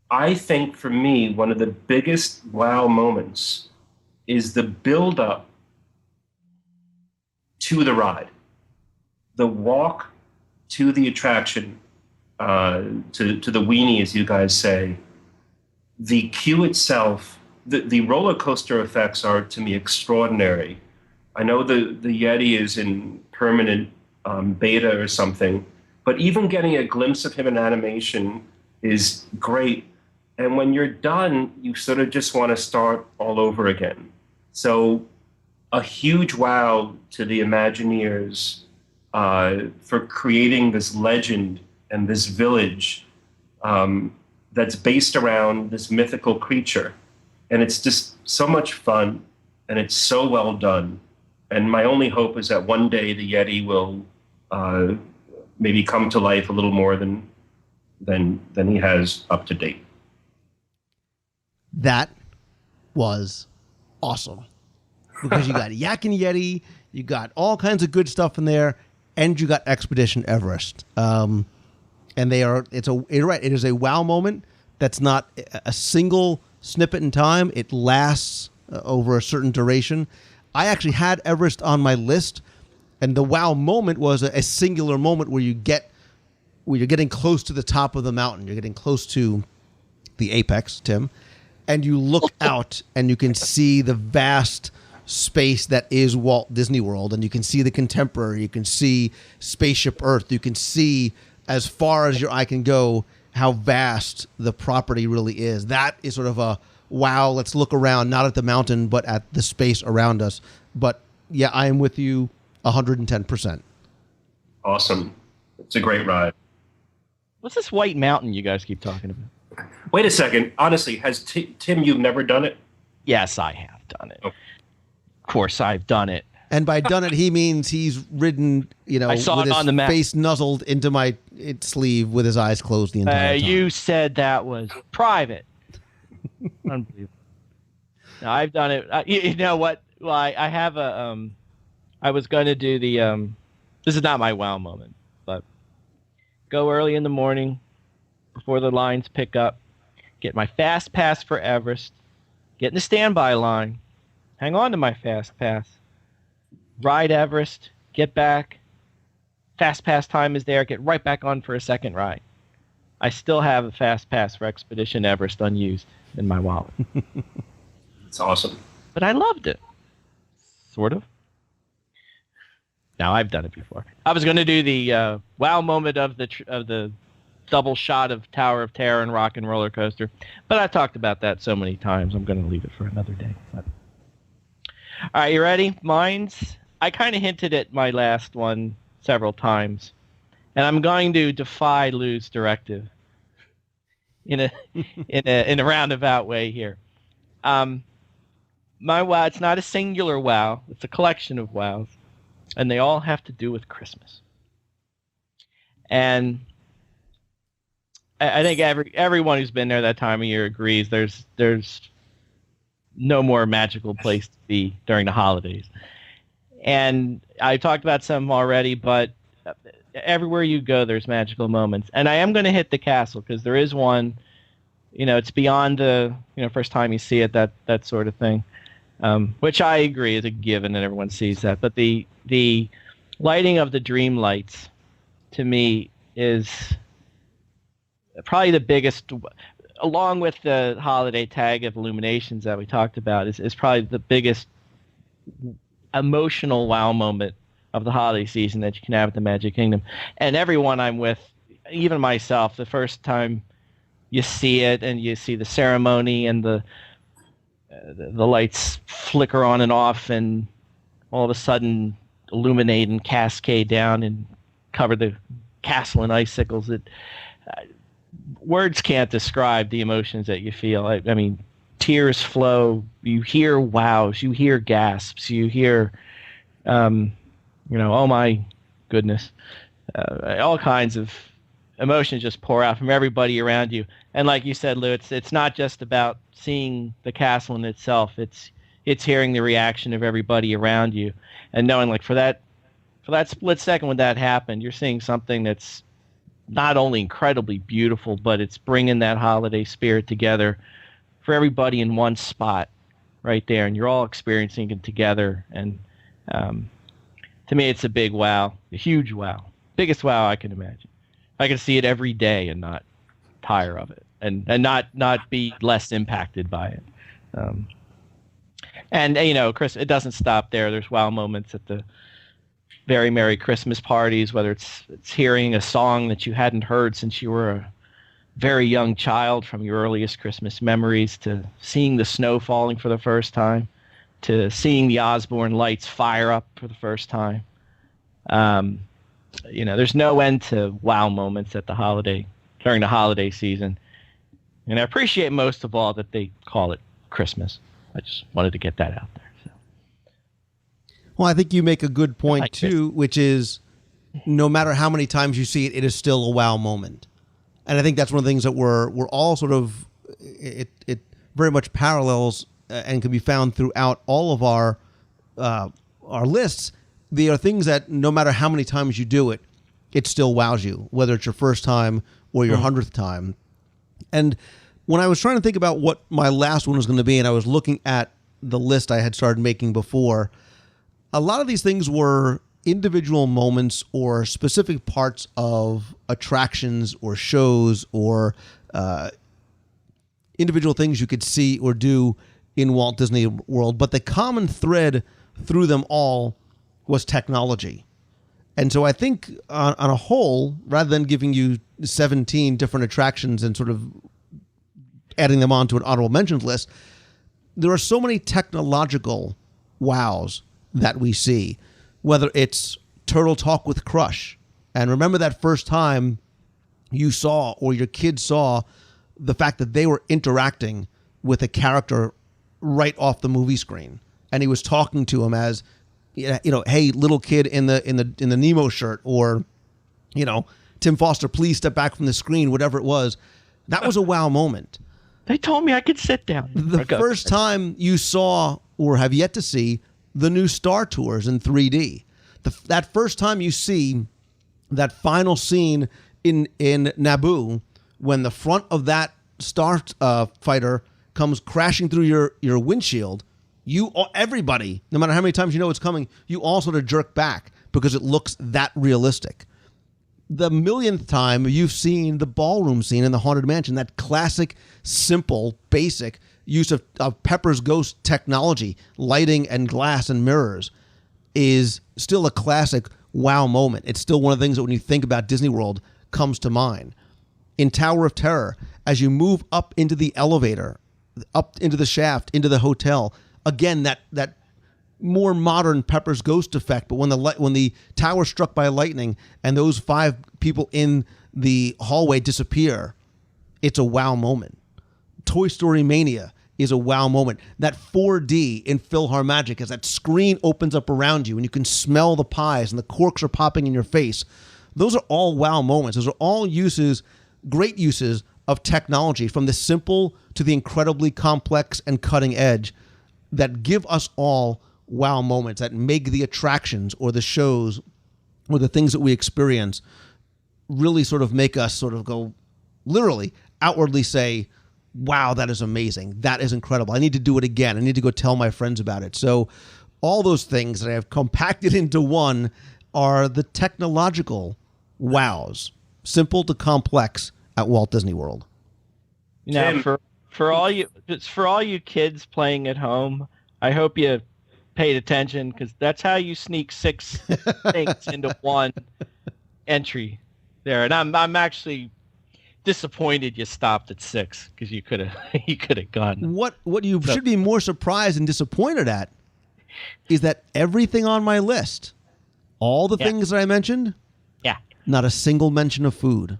I think for me, one of the biggest wow moments is the build-up to the ride, the walk to the attraction, to the weenie, as you guys say. The queue itself, the roller coaster effects are, to me, extraordinary. I know the Yeti is in permanent beta or something, but even getting a glimpse of him in animation is great. And when you're done, you sort of just want to start all over again. So a huge wow to the Imagineers for creating this legend and this village that's based around this mythical creature. And it's just so much fun, and it's so well done. And my only hope is that one day the Yeti will maybe come to life a little more than he has up to date. That was awesome. Because you got Yak and Yeti, you got all kinds of good stuff in there, and you got Expedition Everest. And you're right, it is a wow moment that's not a single snippet in time. It lasts over a certain duration. I actually had Everest on my list, and the wow moment was a singular moment where you're getting close to the top of the mountain. You're getting close to the apex, Tim, and you look out and you can see the vast space that is Walt Disney World, and you can see the Contemporary, you can see Spaceship Earth, you can see as far as your eye can go how vast the property really is. That is sort of a wow, let's look around, not at the mountain, but at the space around us. But yeah, I am with you 110%. Awesome. It's a great ride. What's this white mountain you guys keep talking about? Wait a second. Honestly, has Tim, you've never done it? Yes, I have done it. Oh. course, I've done it. And by done it, he means he's ridden, I saw with it his on the map. face nuzzled into my sleeve with his eyes closed the entire time. You said that was private. Unbelievable. No, I've done it. You know what? Well, I have a. I was going to do the. This is not my wow moment, but go early in the morning before the lines pick up, get my fast pass for Everest, get in the standby line, hang on to my fast pass, ride Everest, get back, fast pass time is there, get right back on for a second ride. I still have a fast pass for Expedition Everest unused in my wallet. It's awesome. But I loved it. Sort of. Now, I've done it before. I was going to do the wow moment of the double shot of Tower of Terror and Rock and Roller Coaster, but I talked about that so many times, I'm going to leave it for another day. But... All right, you ready? Mine's... I kind of hinted at my last one several times, and I'm going to defy Lou's directive in a roundabout way here. My wow, it's not a singular wow, it's a collection of wows, and they all have to do with Christmas. And I think everyone who's been there that time of year agrees there's no more magical place to be during the holidays. And I talked about some already, but everywhere you go, there's magical moments. And I am going to hit the castle because there is one. It's beyond the first time you see it, that sort of thing, which I agree is a given, and everyone sees that. But the lighting of the dream lights, to me, is probably the biggest, along with the holiday tag of illuminations that we talked about, is probably the biggest emotional wow moment of the holiday season that you can have at the Magic Kingdom. And everyone I'm with, even myself, the first time you see it and you see the ceremony and the lights flicker on and off and all of a sudden illuminate and cascade down and cover the castle in icicles. Words can't describe the emotions that you feel. I mean, tears flow. You hear wows. You hear gasps. You hear, oh my goodness, all kinds of emotions just pour out from everybody around you. And like you said, Lou, it's not just about seeing the castle in itself. It's hearing the reaction of everybody around you and knowing, like, for that split second when that happened, you're seeing something that's not only incredibly beautiful, but it's bringing that holiday spirit together for everybody in one spot right there, and you're all experiencing it together. And to me, it's a big wow, a huge wow, biggest wow I can imagine. I can see it every day and not tire of it, and not be less impacted by it. And Chris, it doesn't stop there. There's wow moments at the very Merry Christmas parties, whether it's hearing a song that you hadn't heard since you were a very young child from your earliest Christmas memories, to seeing the snow falling for the first time, to seeing the Osborne lights fire up for the first time. There's no end to wow moments at during the holiday season. And I appreciate most of all that they call it Christmas. I just wanted to get that out there. So. Well, I think you make a good point too, which is no matter how many times you see it, it is still a wow moment. And I think that's one of the things that we're all sort of, it very much parallels and can be found throughout all of our lists. There are things that no matter how many times you do it, it still wows you, whether it's your first time or your 100th time. And when I was trying to think about what my last one was going to be, and I was looking at the list I had started making before, a lot of these things were individual moments or specific parts of attractions or shows or individual things you could see or do in Walt Disney World. But the common thread through them all was technology. And so I think on a whole, rather than giving you 17 different attractions and sort of adding them onto an honorable mentions list, there are so many technological wows that we see, whether it's Turtle Talk with Crush. And remember that first time you saw, or your kids saw, the fact that they were interacting with a character right off the movie screen. and he was talking to him as, hey, little kid in the Nemo shirt, or, Tim Foster, please step back from the screen, whatever it was. That was a wow moment. They told me I could sit down. The first time you saw, or have yet to see, the new Star Tours in 3D. That first time you see that final scene in Naboo, when the front of that star fighter comes crashing through your windshield, everybody, no matter how many times you know it's coming, you all sort of jerk back because it looks that realistic. The millionth time you've seen the ballroom scene in the Haunted Mansion, that classic, simple, basic use of Pepper's Ghost technology, lighting and glass and mirrors, is still a classic wow moment. It's still one of the things that when you think about Disney World comes to mind. In Tower of Terror, as you move up into the elevator, up into the shaft, into the hotel, again, that more modern Pepper's Ghost effect, but when the tower struck by lightning and those 5 people in the hallway disappear, it's a wow moment. Toy Story Mania is a wow moment. That 4D in PhilharMagic, as that screen opens up around you and you can smell the pies and the corks are popping in your face, those are all wow moments. Those are all great uses of technology, from the simple to the incredibly complex and cutting edge, that give us all wow moments, that make the attractions or the shows or the things that we experience really sort of make us sort of go, literally, outwardly say, wow, that is amazing. That is incredible. I need to do it again. I need to go tell my friends about it. So all those things that I have compacted into one are the technological wows, simple to complex, at Walt Disney World. Now, for all you kids playing at home, I hope you paid attention, because that's how you sneak 6 things into one entry there. And I'm actually disappointed you stopped at 6, because you could have gone. What you should be more surprised and disappointed at is that everything on my list, all the things that I mentioned, not a single mention of food.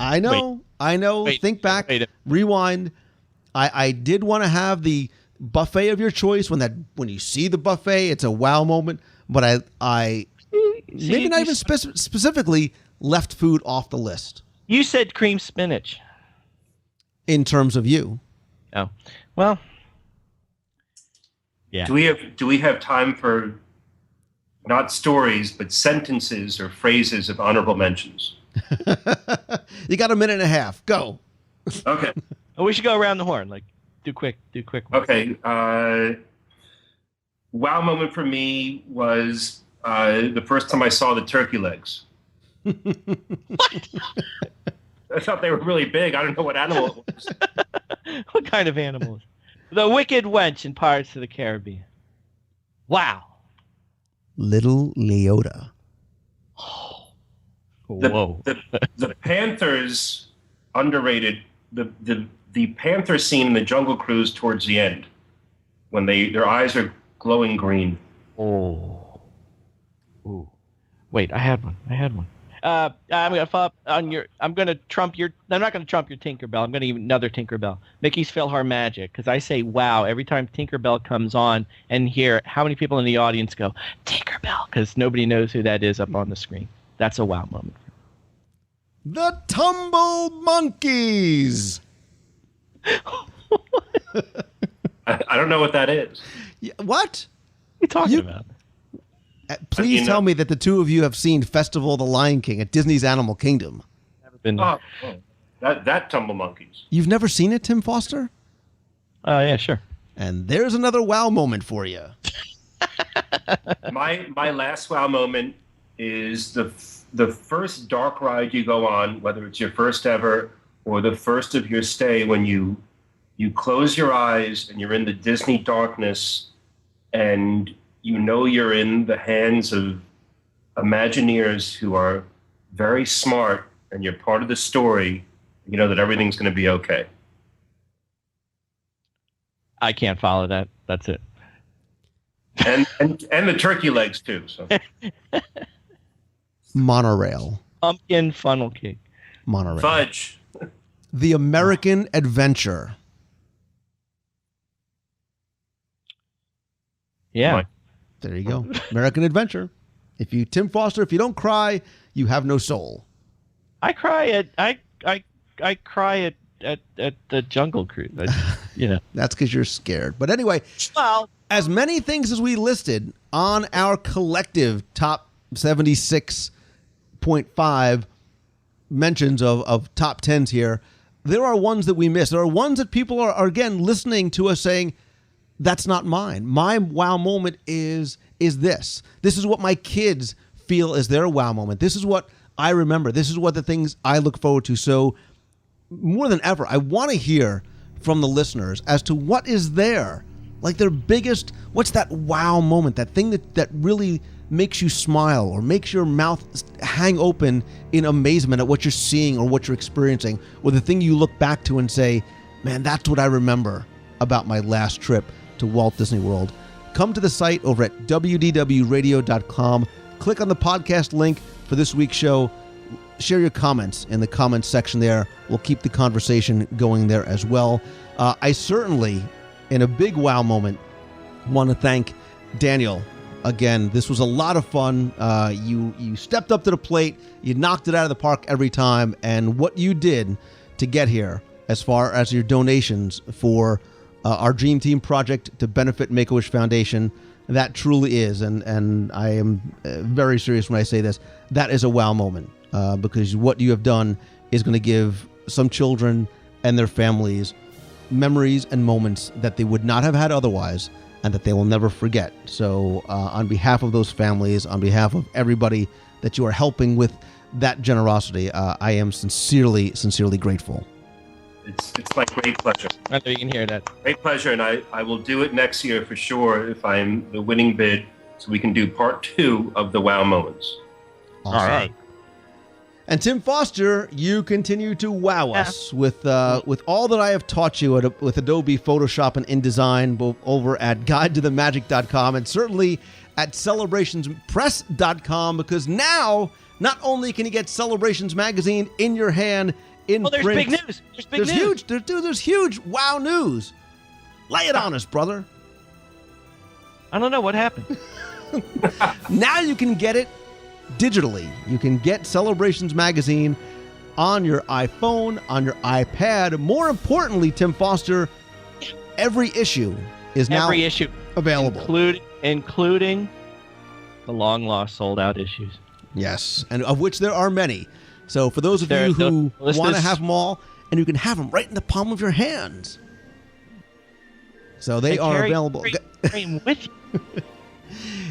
I know. Think back, rewind. I did want to have the buffet of your choice. When you see the buffet, it's a wow moment. But I maybe not even specifically left food off the list. You said cream spinach. In terms of you. Oh, well. Yeah. Do we have time for not stories, but sentences or phrases of honorable mentions? You got a minute and a half. Go. Okay. Oh, we should go around the horn. Like, do quick. Okay. Wow moment for me was the first time I saw the turkey legs. What? I thought they were really big. I don't know what animal it was. What kind of animals? The Wicked Wench in Pirates of the Caribbean. Wow. Little Leota. Whoa. The Panthers, underrated. The Panther scene in the Jungle Cruise towards the end, when their eyes are glowing green. Oh. Ooh. Wait, I had one. I'm gonna follow up on your. I'm gonna trump your. I'm not gonna trump your Tinkerbell. I'm gonna give another Tinkerbell. Mickey's PhilharMagic, because I say wow every time Tinkerbell comes on, and hear how many people in the audience go Tinkerbell, because nobody knows who that is up on the screen. That's a wow moment. The Tumble Monkeys. I don't know what that is. What? What are you talking about? Please tell me that the two of you have seen Festival of the Lion King at Disney's Animal Kingdom. Never been there. That Tumble Monkeys. You've never seen it, Tim Foster? Oh, yeah, sure. And there's another wow moment for you. My last wow moment is the first dark ride you go on, whether it's your first ever or the first of your stay, when you close your eyes and you're in the Disney darkness, and you know you're in the hands of Imagineers who are very smart, and you're part of the story. You know that everything's going to be okay. I can't follow that. That's it. And the turkey legs too. So. Monorail. Pumpkin funnel cake. Monorail. Fudge. The American Adventure. Yeah. There you go. American Adventure. Tim Foster, if you don't cry, you have no soul. I cry at the Jungle Cruise. That's because you're scared. But anyway, as many things as we listed on our collective top 76.5 mentions of top 10s here, there are ones that we missed. There are ones that people are again listening to us saying, that's not mine. My wow moment is this. This is what my kids feel is their wow moment. This is what I remember. This is what the things I look forward to. So more than ever, I want to hear from the listeners as to what is there, like their biggest, what's that wow moment, that thing that really makes you smile or makes your mouth hang open in amazement at what you're seeing or what you're experiencing, or the thing you look back to and say, man, that's what I remember about my last trip to Walt Disney World. Come to the site over at WDWradio.com. Click on the podcast link for this week's show. Share your comments in the comments section there. We'll keep the conversation going there as well. I certainly, in a big wow moment, want to thank Daniel. Again, this was a lot of fun. You stepped up to the plate. You knocked it out of the park every time. And what you did to get here, as far as your donations for our Dream Team project to benefit Make-A-Wish Foundation, that truly is, and I am very serious when I say this, that is a wow moment, because what you have done is going to give some children and their families memories and moments that they would not have had otherwise, and that they will never forget. So on behalf of those families, on behalf of everybody that you are helping with that generosity, I am sincerely grateful. It's my great pleasure. I know you can hear that. Great pleasure, and I will do it next year for sure if I'm the winning bid, so we can do part 2 of the wow moments. Awesome. All right. And Tim Foster, you continue to wow us with all that I have taught you with Adobe Photoshop and InDesign, both over at guidetothemagic.com and certainly at celebrationspress.com, because now not only can you get Celebrations Magazine in your hand in there's print. big news. There's huge. There's huge wow news. Lay it on us, brother. I don't know what happened. Now you can get it digitally. You can get Celebrations Magazine on your iPhone, on your iPad. More importantly, Tim Foster, every issue is now available, including the long lost sold out issues. Yes, and of which there are many. So for those of you who want to have them all, and you can have them right in the palm of your hands. So they are available. With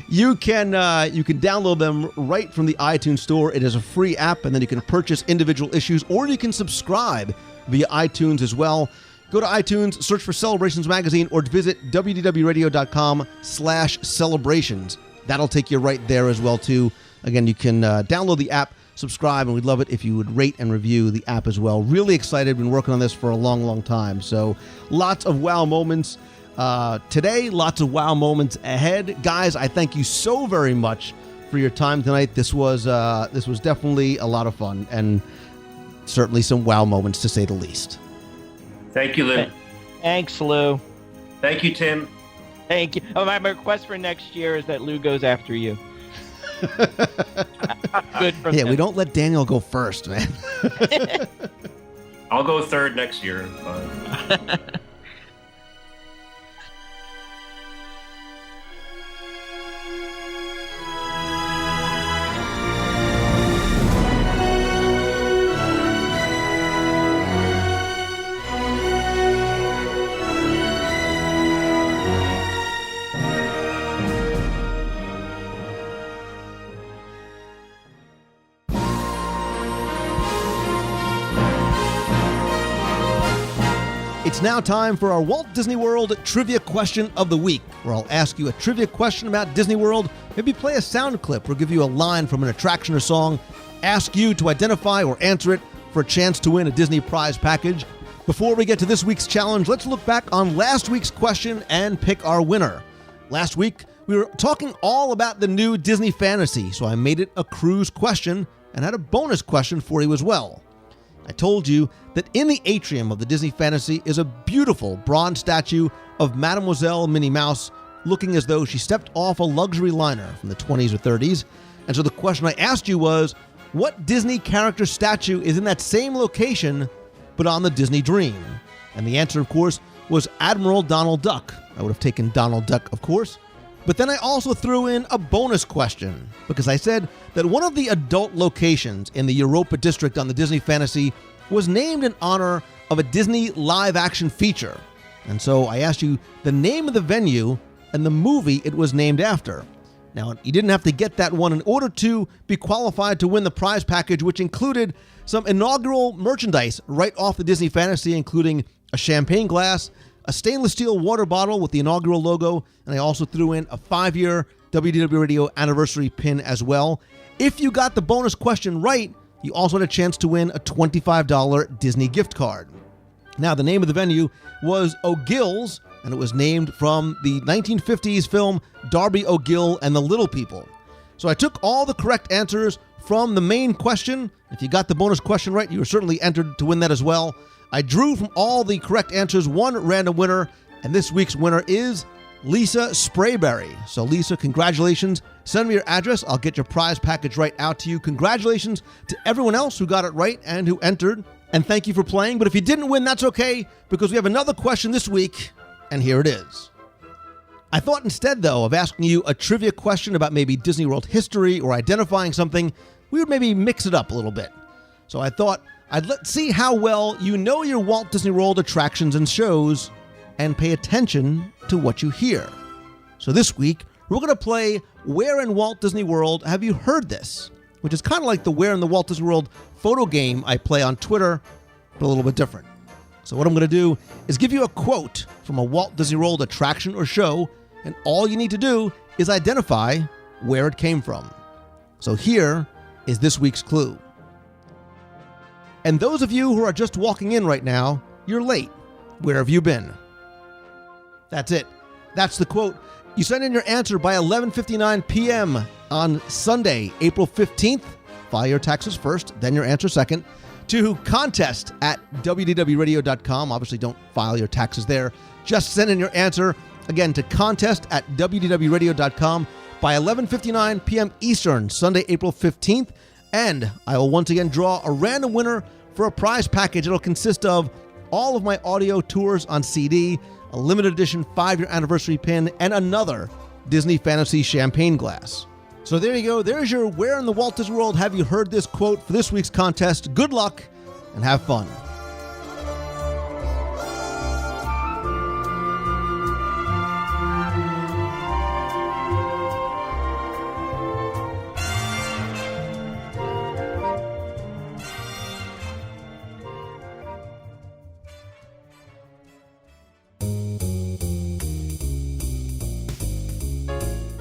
you can download them right from the iTunes Store. It is a free app, and then you can purchase individual issues, or you can subscribe via iTunes as well. Go to iTunes, search for Celebrations Magazine, or visit wdwradio.com/celebrations. That'll take you right there as well, too. Again, you can download the app, subscribe, and we'd love it if you would rate and review the app as well. Really excited. Been working on this for a long, long time. So lots of wow moments today, lots of wow moments ahead. Guys, I thank you so very much for your time tonight. This was definitely a lot of fun, and certainly some wow moments, to say the least. Thank you, Lou. Thanks, Lou. Thank you, Tim. Thank you. My request for next year is that Lou goes after you. Good from him. We don't let Daniel go first, man. I'll go third next year. It's now time for our Walt Disney World Trivia Question of the Week, where I'll ask you a trivia question about Disney World, maybe play a sound clip or give you a line from an attraction or song, ask you to identify or answer it for a chance to win a Disney prize package. Before we get to this week's challenge, let's look back on last week's question and pick our winner. Last week, we were talking all about the new Disney Fantasy, so I made it a cruise question and had a bonus question for you as well. I told you that in the atrium of the Disney Fantasy is a beautiful bronze statue of Mademoiselle Minnie Mouse looking as though she stepped off a luxury liner from the 20s or 30s. And so the question I asked you was, what Disney character statue is in that same location, but on the Disney Dream? And the answer, of course, was Admiral Donald Duck. I would have taken Donald Duck, of course. But then I also threw in a bonus question, because I said that one of the adult locations in the Europa District on the Disney Fantasy was named in honor of a Disney live-action feature. And so I asked you the name of the venue and the movie it was named after. Now, you didn't have to get that one in order to be qualified to win the prize package, which included some inaugural merchandise right off the Disney Fantasy, including a champagne glass, a stainless steel water bottle with the inaugural logo, and I also threw in a 5-year WDW Radio anniversary pin as well. If you got the bonus question right, you also had a chance to win a $25 Disney gift card. Now, the name of the venue was O'Gill's, and it was named from the 1950s film Darby O'Gill and the Little People. So I took all the correct answers from the main question. If you got the bonus question right, you were certainly entered to win that as well. I drew from all the correct answers one random winner, and this week's winner is Lisa Sprayberry. So Lisa, congratulations. Send me your address. I'll get your prize package right out to you. Congratulations to everyone else who got it right and who entered. And thank you for playing. But if you didn't win, that's okay, because we have another question this week, and here it is. I thought instead, though, of asking you a trivia question about maybe Disney World history or identifying something, we would maybe mix it up a little bit. So I thought let's see how well you know your Walt Disney World attractions and shows and pay attention to what you hear. So this week, we're going to play Where in Walt Disney World Have You Heard This? Which is kind of like the Where in the Walt Disney World photo game I play on Twitter, but a little bit different. So what I'm going to do is give you a quote from a Walt Disney World attraction or show, and all you need to do is identify where it came from. So here is this week's clue. And those of you who are just walking in right now, you're late. Where have you been? That's it. That's the quote. You send in your answer by 11:59 p.m. on Sunday, April 15th. File your taxes first, then your answer second, to contest@wdwradio.com. Obviously, don't file your taxes there. Just send in your answer, again, to contest@wdwradio.com by 11:59 p.m. Eastern, Sunday, April 15th. And I will once again draw a random winner for a prize package. It'll consist of all of my audio tours on CD, a limited edition 5-year anniversary pin, and another Disney Fantasy champagne glass. So there you go. There's your Where in the Walt Disney World Have You Heard This quote for this week's contest. Good luck and have fun.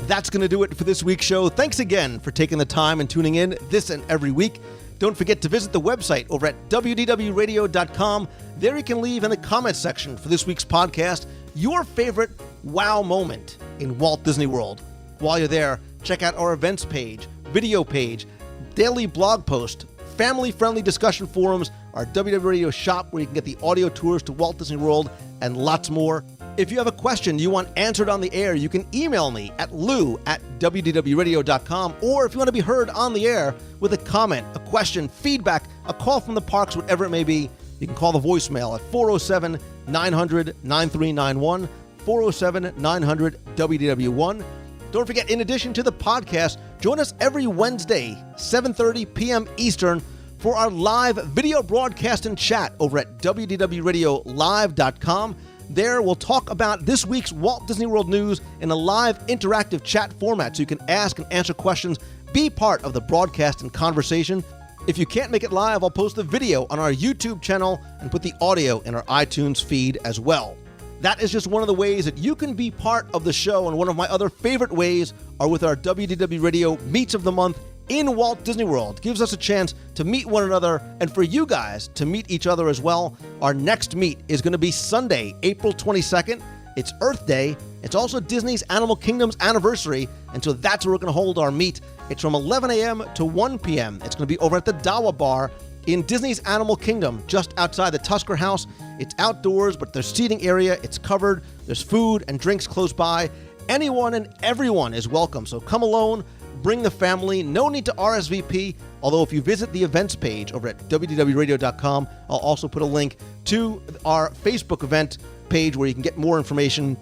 That's going to do it for this week's show. Thanks again for taking the time and tuning in this and every week. Don't forget to visit the website over at WDWRadio.com. There you can leave in the comments section for this week's podcast your favorite wow moment in Walt Disney World. While you're there, check out our events page, video page, daily blog post, family-friendly discussion forums, our WDW Radio shop where you can get the audio tours to Walt Disney World, and lots more. If you have a question you want answered on the air, you can email me at lou@wdwradio.com, or if you want to be heard on the air with a comment, a question, feedback, a call from the parks, whatever it may be, you can call the voicemail at 407-900-9391, 407-900-WDW1. Don't forget, in addition to the podcast, join us every Wednesday, 7:30 p.m. Eastern, for our live video broadcast and chat over at WDWRadioLive.com. There, we'll talk about this week's Walt Disney World news in a live interactive chat format, so you can ask and answer questions, be part of the broadcast and conversation. If you can't make it live, I'll post the video on our YouTube channel and put the audio in our iTunes feed as well. That is just one of the ways that you can be part of the show, and one of my other favorite ways are with our WDW Radio Meets of the Month in Walt Disney World. It gives us a chance to meet one another and for you guys to meet each other as well. Our next meet is going to be Sunday, April 22nd. It's Earth Day. It's also Disney's Animal Kingdom's anniversary, and so that's where we're going to hold our meet. It's from 11 a.m. to 1 p.m. It's going to be over at the Dawa Bar in Disney's Animal Kingdom, just outside the Tusker House. It's outdoors, but there's seating area. It's covered. There's food and drinks close by. Anyone and everyone is welcome, so come alone, bring the family, no need to RSVP, although if you visit the events page over at WDWRadio.com, I'll also put a link to our Facebook event page where you can get more information.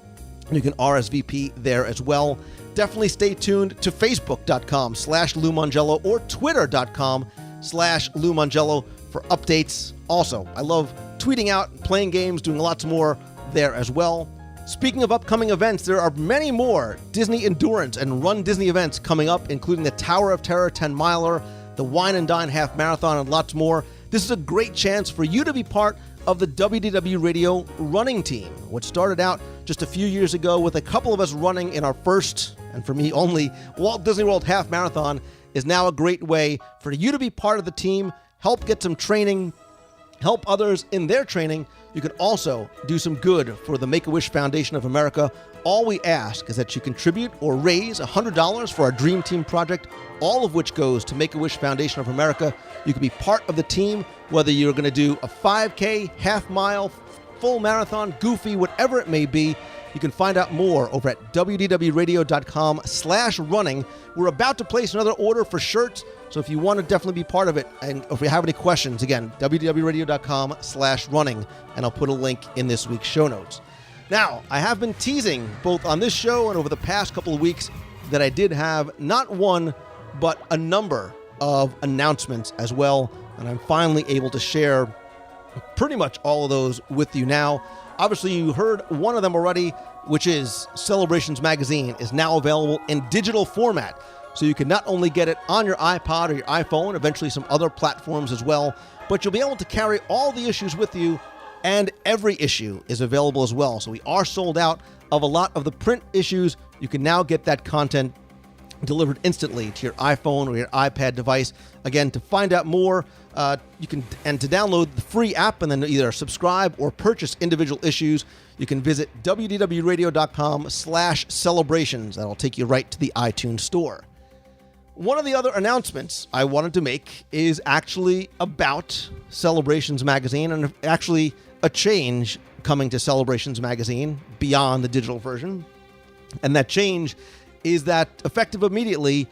You can RSVP there as well. Definitely stay tuned to Facebook.com/Lou Mongello or Twitter.com/Lou Mongello for updates. Also, I love tweeting out, playing games, doing lots more there as well. Speaking of upcoming events, there are many more Disney Endurance and Run Disney events coming up, including the Tower of Terror 10-miler, the Wine and Dine Half Marathon, and lots more. This is a great chance for you to be part of the WDW Radio running team, which started out just a few years ago with a couple of us running in our first, and for me only, Walt Disney World Half Marathon, is now a great way for you to be part of the team, help get some training, help others in their training. You can also do some good for the Make-A-Wish Foundation of America. All we ask is that you contribute or raise $100 for our Dream Team project, all of which goes to Make-A-Wish Foundation of America. You can be part of the team, whether you're going to do a 5K, half mile, full marathon, goofy, whatever it may be. You can find out more over at WDWRadio.com/running. We're about to place another order for shirts, so if you want to definitely be part of it, and if you have any questions, again, WDWRadio.com/running, and I'll put a link in this week's show notes. Now, I have been teasing both on this show and over the past couple of weeks that I did have not one, but a number of announcements as well, and I'm finally able to share pretty much all of those with you now. Obviously, you heard one of them already, which is Celebrations Magazine is now available in digital format. So you can not only get it on your iPod or your iPhone, eventually some other platforms as well, but you'll be able to carry all the issues with you, and every issue is available as well. So we are sold out of a lot of the print issues. You can now get that content delivered instantly to your iPhone or your iPad device. Again, to find out more, you can, and to download the free app and then either subscribe or purchase individual issues, you can visit WDWRadio.com/celebrations. That'll take you right to the iTunes store. One of the other announcements I wanted to make is actually about Celebrations Magazine, and actually a change coming to Celebrations Magazine beyond the digital version. And that change is that effective immediately,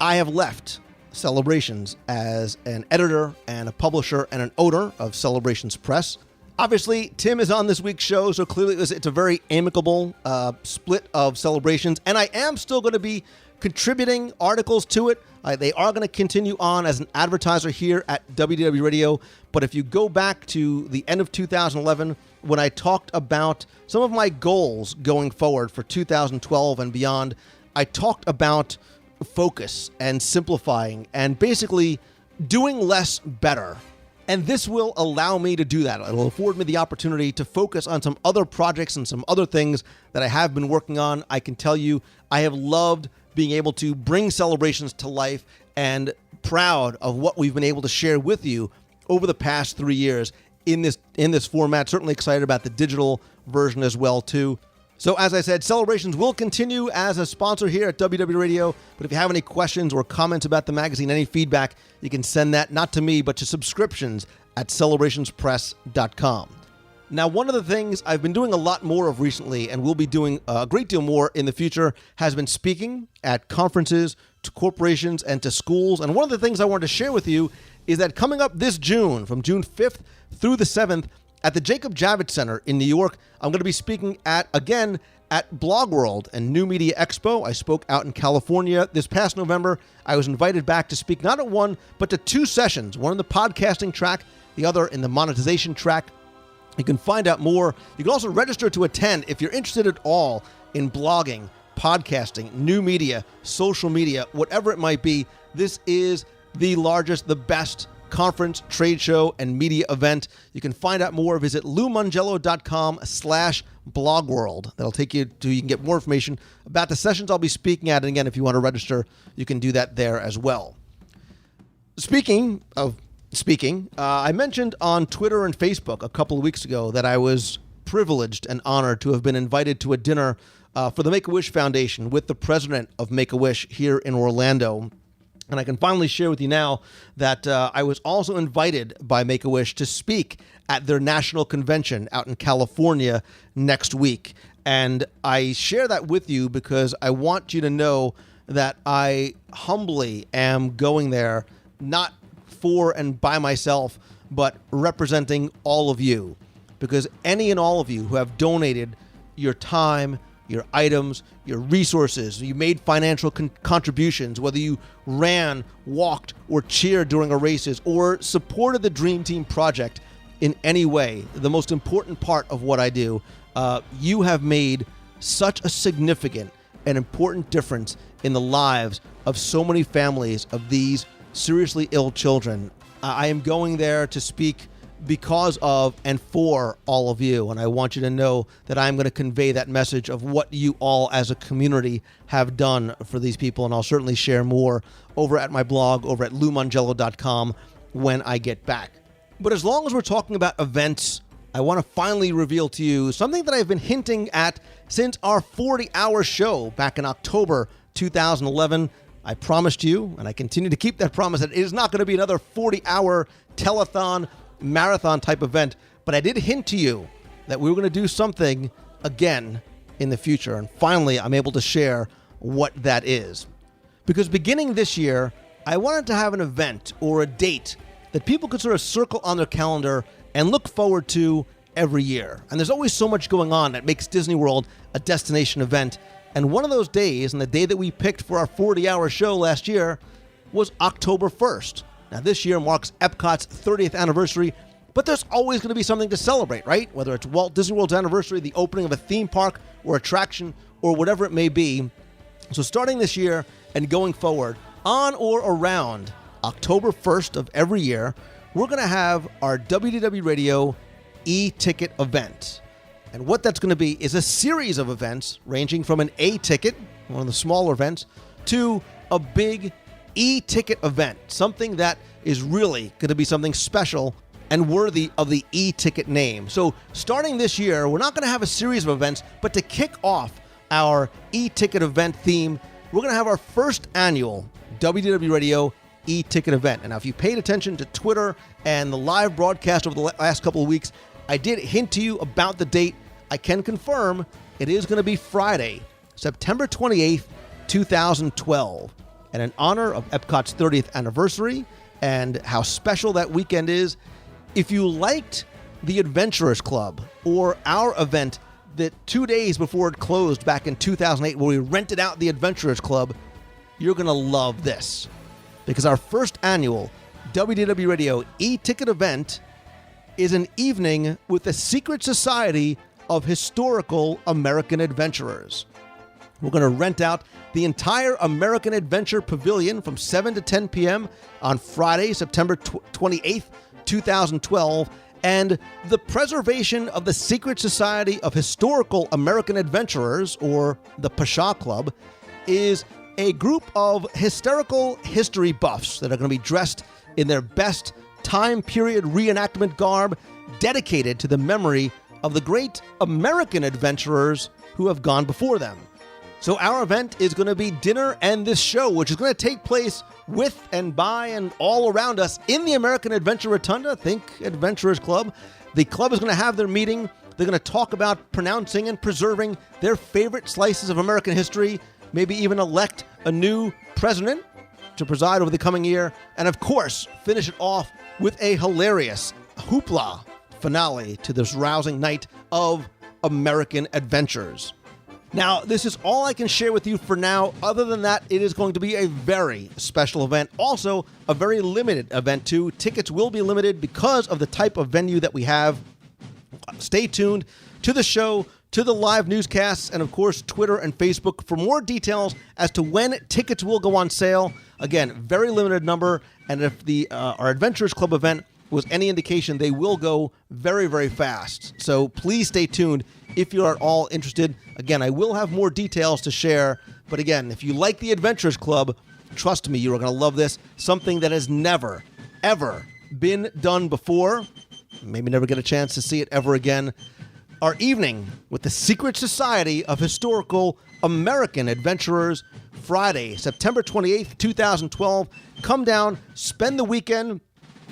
I have left Celebrations as an editor and a publisher and an owner of Celebrations Press. Obviously, Tim is on this week's show, so clearly it's a very amicable split of Celebrations, and I am still going to be contributing articles to it. They are going to continue on as an advertiser here at WDW Radio, but if you go back to the end of 2011, when I talked about some of my goals going forward for 2012 and beyond, I talked about focus and simplifying and basically doing less better. And this will allow me to do that. It will afford me the opportunity to focus on some other projects and some other things that I have been working on. I can tell you, I have loved being able to bring Celebrations to life, and proud of what we've been able to share with you over the past 3 years in this format. Certainly excited about the digital version as well, too. So as I said, Celebrations will continue as a sponsor here at WW Radio, but if you have any questions or comments about the magazine, any feedback, you can send that not to me, but to subscriptions@celebrationspress.com. Now, one of the things I've been doing a lot more of recently, and will be doing a great deal more in the future, has been speaking at conferences, to corporations, and to schools. And one of the things I wanted to share with you is that coming up this June, from June 5th through the 7th, at the Jacob Javits Center in New York, I'm going to be speaking at Blog World and New Media Expo. I spoke out in California this past November. I was invited back to speak not at one, but to two sessions, one in the podcasting track, the other in the monetization track. You can find out more. You can also register to attend if you're interested at all in blogging, podcasting, new media, social media, whatever it might be. This is the largest, the best conference, trade show, and media event. You can find out more. Visit LouMongello.com/blogworld. That'll take you to, you can get more information about the sessions I'll be speaking at. And again, if you want to register, you can do that there as well. Speaking, I mentioned on Twitter and Facebook a couple of weeks ago that I was privileged and honored to have been invited to a dinner for the Make-A-Wish Foundation with the president of Make-A-Wish here in Orlando. And I can finally share with you now that I was also invited by Make-A-Wish to speak at their national convention out in California next week. And I share that with you because I want you to know that I humbly am going there, not for and by myself, but representing all of you. Because any and all of you who have donated your time, your items, your resources, you made financial contributions, whether you ran, walked, or cheered during our races, or supported the Dream Team project in any way, the most important part of what I do, you have made such a significant and important difference in the lives of so many families of these seriously ill children. I am going there to speak because of and for all of you, and I want you to know that I'm going to convey that message of what you all as a community have done for these people, and I'll certainly share more over at my blog over at LouMongello.com when I get back. But as long as we're talking about events, I want to finally reveal to you something that I've been hinting at since our 40-hour show back in October 2011. I promised you, and I continue to keep that promise, that it is not going to be another 40-hour telethon marathon type event, but I did hint to you that we were going to do something again in the future, and finally I'm able to share what that is. Because beginning this year, I wanted to have an event or a date that people could sort of circle on their calendar and look forward to every year. And there's always so much going on that makes Disney World a destination event, and one of those days, and the day that we picked for our 40-hour show last year, was October 1st. Now, this year marks Epcot's 30th anniversary, but there's always going to be something to celebrate, right? Whether it's Walt Disney World's anniversary, the opening of a theme park or attraction, or whatever it may be. So starting this year and going forward, on or around October 1st of every year, we're going to have our WDW Radio e-ticket event. And what that's going to be is a series of events ranging from an A-ticket, one of the smaller events, to a big e-ticket event, something that is really going to be something special and worthy of the e-ticket name. So starting this year, we're not going to have a series of events, but to kick off our e-ticket event theme, we're going to have our first annual WDW Radio e-ticket event. And now if you paid attention to Twitter and the live broadcast over the last couple of weeks, I did hint to you about the date. I can confirm it is going to be Friday, September 28th, 2012. And in honor of Epcot's 30th anniversary and how special that weekend is, if you liked the Adventurers Club or our event that 2 days before it closed back in 2008 where we rented out the Adventurers Club, you're going to love this. Because our first annual WDW Radio e-ticket event is an evening with the Secret Society of Historical American Adventurers. We're going to rent out the entire American Adventure Pavilion from 7 to 10 p.m. on Friday, September 28th, 2012. And the preservation of the Secret Society of Historical American Adventurers, or the Pasha Club, is a group of hysterical history buffs that are going to be dressed in their best time period reenactment garb, dedicated to the memory of the great American adventurers who have gone before them. So our event is going to be dinner and this show, which is going to take place with and by and all around us in the American Adventure Rotunda. Think Adventurers Club. The club is going to have their meeting. They're going to talk about pronouncing and preserving their favorite slices of American history, maybe even elect a new president to preside over the coming year, and of course, finish it off with a hilarious hoopla finale to this rousing night of American adventures. Now, this is all I can share with you for now. Other than that, it is going to be a very special event. Also, a very limited event, too. Tickets will be limited because of the type of venue that we have. Stay tuned to the show, to the live newscasts, and of course, Twitter and Facebook for more details as to when tickets will go on sale. Again, very limited number, and if our Adventurers Club event was any indication, they will go very, very fast. So please stay tuned if you are at all interested. Again, I will have more details to share, but again, if you like the Adventurers Club, trust me, you are going to love this. Something that has never, ever been done before. Maybe never get a chance to see it ever again. Our evening with the Secret Society of Historical American Adventurers Friday, September 28th, 2012. Come down, spend the weekend.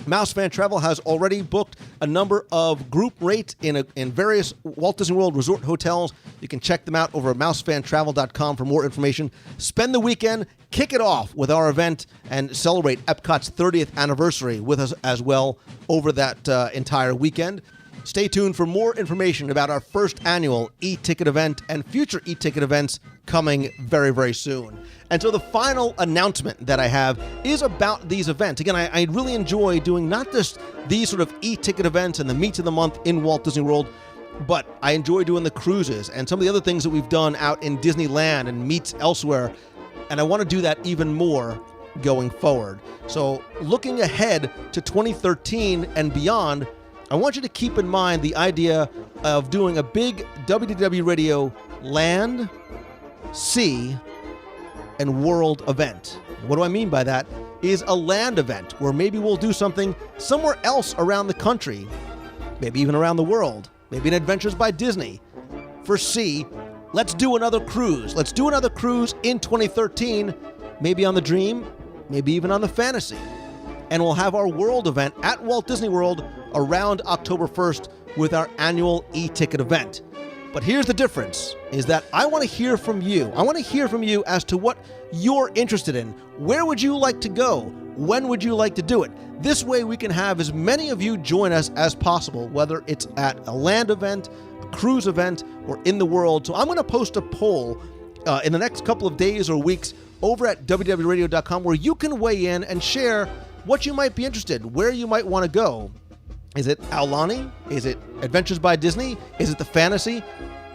Mouse Fan Travel has already booked a number of group rates in various Walt Disney World resort hotels. You can check them out over at mousefantravel.com for more information. Spend the weekend, kick it off with our event, and celebrate Epcot's 30th anniversary with us as well over that entire weekend. Stay tuned for more information about our first annual e-ticket event and future e-ticket events coming very, very soon. And so the final announcement that I have is about these events. Again, I really enjoy doing not just these sort of e-ticket events and the meets of the month in Walt Disney World, but I enjoy doing the cruises and some of the other things that we've done out in Disneyland and meets elsewhere. And I want to do that even more going forward. So looking ahead to 2013 and beyond, I want you to keep in mind the idea of doing a big WDW Radio land, sea, and world event. What do I mean by that? Is a land event where maybe we'll do something somewhere else around the country, maybe even around the world, maybe an Adventures by Disney. For sea, let's do another cruise. Let's do another cruise in 2013, maybe on the Dream, maybe even on the Fantasy. And we'll have our world event at Walt Disney World around October 1st with our annual e-ticket event. But here's the difference, is that I want to hear from you. I want to hear from you as to what you're interested in. Where would you like to go? When would you like to do it? This way we can have as many of you join us as possible, whether it's at a land event, a cruise event, or in the world. So I'm going to post a poll in the next couple of days or weeks over at WDWRadio.com where you can weigh in and share what you might be interested in, where you might want to go. Is it Aulani? Is it Adventures by Disney? Is it the Fantasy?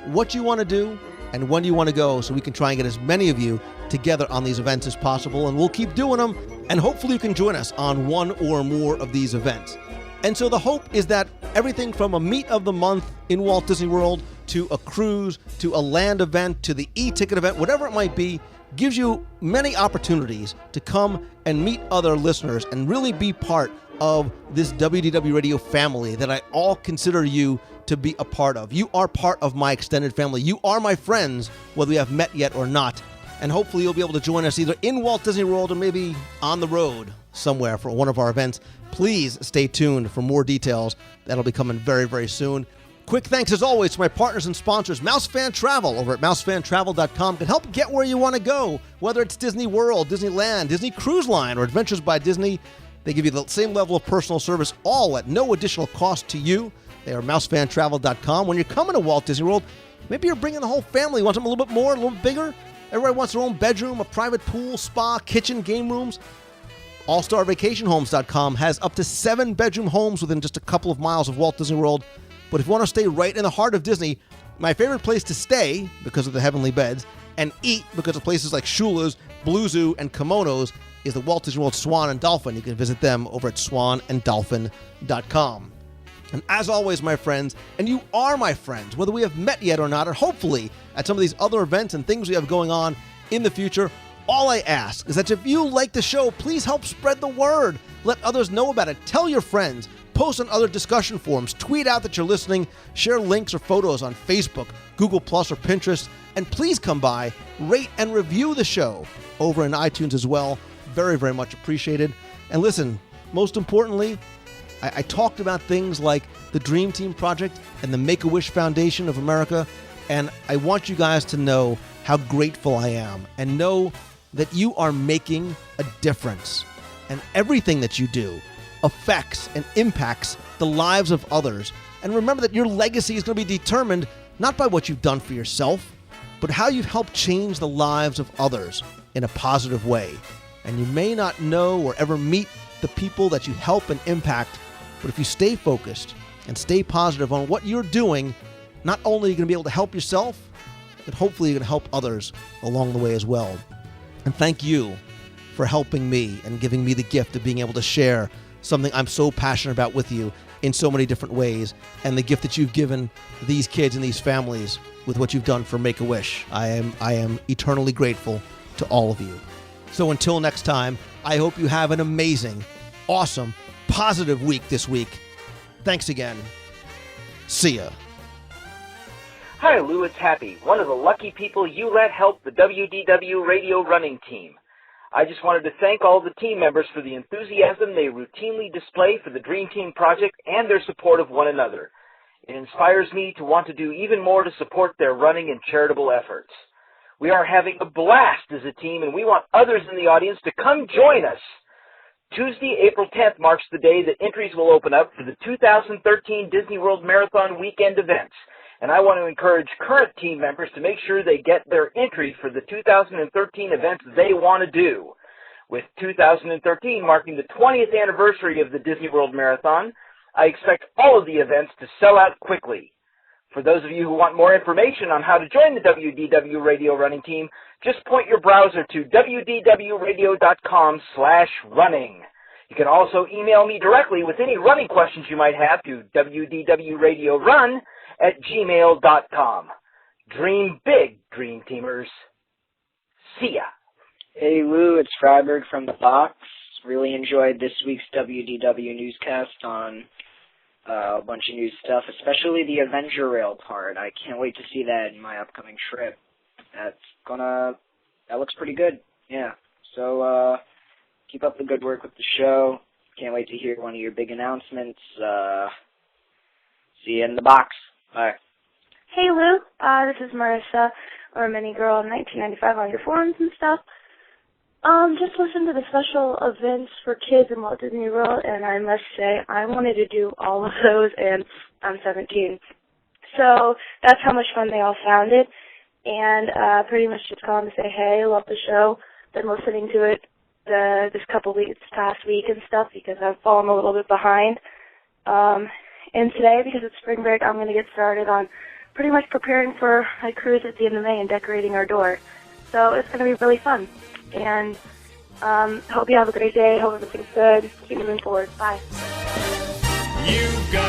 What you want to do and when you want to go, so we can try and get as many of you together on these events as possible, and we'll keep doing them, and hopefully you can join us on one or more of these events. And so the hope is that everything from a meet of the month in Walt Disney World to a cruise to a land event to the e-ticket event, whatever it might be, gives you many opportunities to come and meet other listeners and really be part of this WDW Radio family that I all consider you to be a part of. You are part of my extended family. You are my friends, whether we have met yet or not. And hopefully you'll be able to join us either in Walt Disney World or maybe on the road somewhere for one of our events. Please stay tuned for more details. That'll be coming very, very soon. Quick thanks, as always, to my partners and sponsors. Mouse Fan Travel over at mousefantravel.com can help get where you want to go, whether it's Disney World, Disneyland, Disney Cruise Line, or Adventures by Disney. They give you the same level of personal service, all at no additional cost to you. They are mousefantravel.com. When you're coming to Walt Disney World, maybe you're bringing the whole family. You want something a little bit more, a little bit bigger? Everybody wants their own bedroom, a private pool, spa, kitchen, game rooms. AllStarVacationHomes.com has up to 7 bedroom homes within just a couple of miles of Walt Disney World. But if you want to stay right in the heart of Disney, my favorite place to stay, because of the heavenly beds, and eat, because of places like Shula's, Blue Zoo, and Kimonos, is the Walt Disney World Swan and Dolphin. You can visit them over at swananddolphin.com. And as always, my friends, and you are my friends, whether we have met yet or not, or hopefully at some of these other events and things we have going on in the future, all I ask is that if you like the show, please help spread the word. Let others know about it. Tell your friends. Post on other discussion forums. Tweet out that you're listening. Share links or photos on Facebook, Google+, or Pinterest. And please come by, rate and review the show over in iTunes as well. Very, very much appreciated. And listen, most importantly, I talked about things like the Dream Team Project and the Make-A-Wish Foundation of America, and I want you guys to know how grateful I am and know that you are making a difference. And everything that you do affects and impacts the lives of others. And remember that your legacy is going to be determined not by what you've done for yourself, but how you've helped change the lives of others in a positive way. And you may not know or ever meet the people that you help and impact, but if you stay focused and stay positive on what you're doing, not only are you going to be able to help yourself, but hopefully you're going to help others along the way as well. And thank you for helping me and giving me the gift of being able to share something I'm so passionate about with you in so many different ways, and the gift that you've given these kids and these families with what you've done for Make-A-Wish. I am eternally grateful to all of you. So until next time, I hope you have an amazing, awesome, positive week this week. Thanks again. See ya. Hi, Lou, it's Happy, one of the lucky people you let help the WDW radio running team. I just wanted to thank all the team members for the enthusiasm they routinely display for the Dream Team project and their support of one another. It inspires me to want to do even more to support their running and charitable efforts. We are having a blast as a team, and we want others in the audience to come join us. Tuesday, April 10th marks the day that entries will open up for the 2013 Disney World Marathon weekend events. And I want to encourage current team members to make sure they get their entry for the 2013 events they want to do. With 2013 marking the 20th anniversary of the Disney World Marathon, I expect all of the events to sell out quickly. For those of you who want more information on how to join the WDW Radio Running Team, just point your browser to wdwradio.com/running. You can also email me directly with any running questions you might have to wdwradiorun@gmail.com. Dream big, Dream Teamers. See ya. Hey Lou, it's Freiberg from the Box. Really enjoyed this week's WDW newscast on a bunch of new stuff, especially the Avenger Rail part. I can't wait to see that in my upcoming trip. That looks pretty good. Yeah. So keep up the good work with the show. Can't wait to hear one of your big announcements. See you in the box. Bye. Hey Lou, this is Marissa, or Mini Girl in 1995 on your forums and stuff. Just listen to the special events for kids in Walt Disney World, and I must say, I wanted to do all of those, and I'm 17. So that's how much fun they all sounded, and pretty much just calling to say, hey, love the show. Been listening to it this past week and stuff, because I've fallen a little bit behind. And today, because it's spring break, I'm going to get started on pretty much preparing for my cruise at the end of May and decorating our door. So it's going to be really fun. And hope you have a great day. Hope everything's good. Keep moving forward. Bye. You've got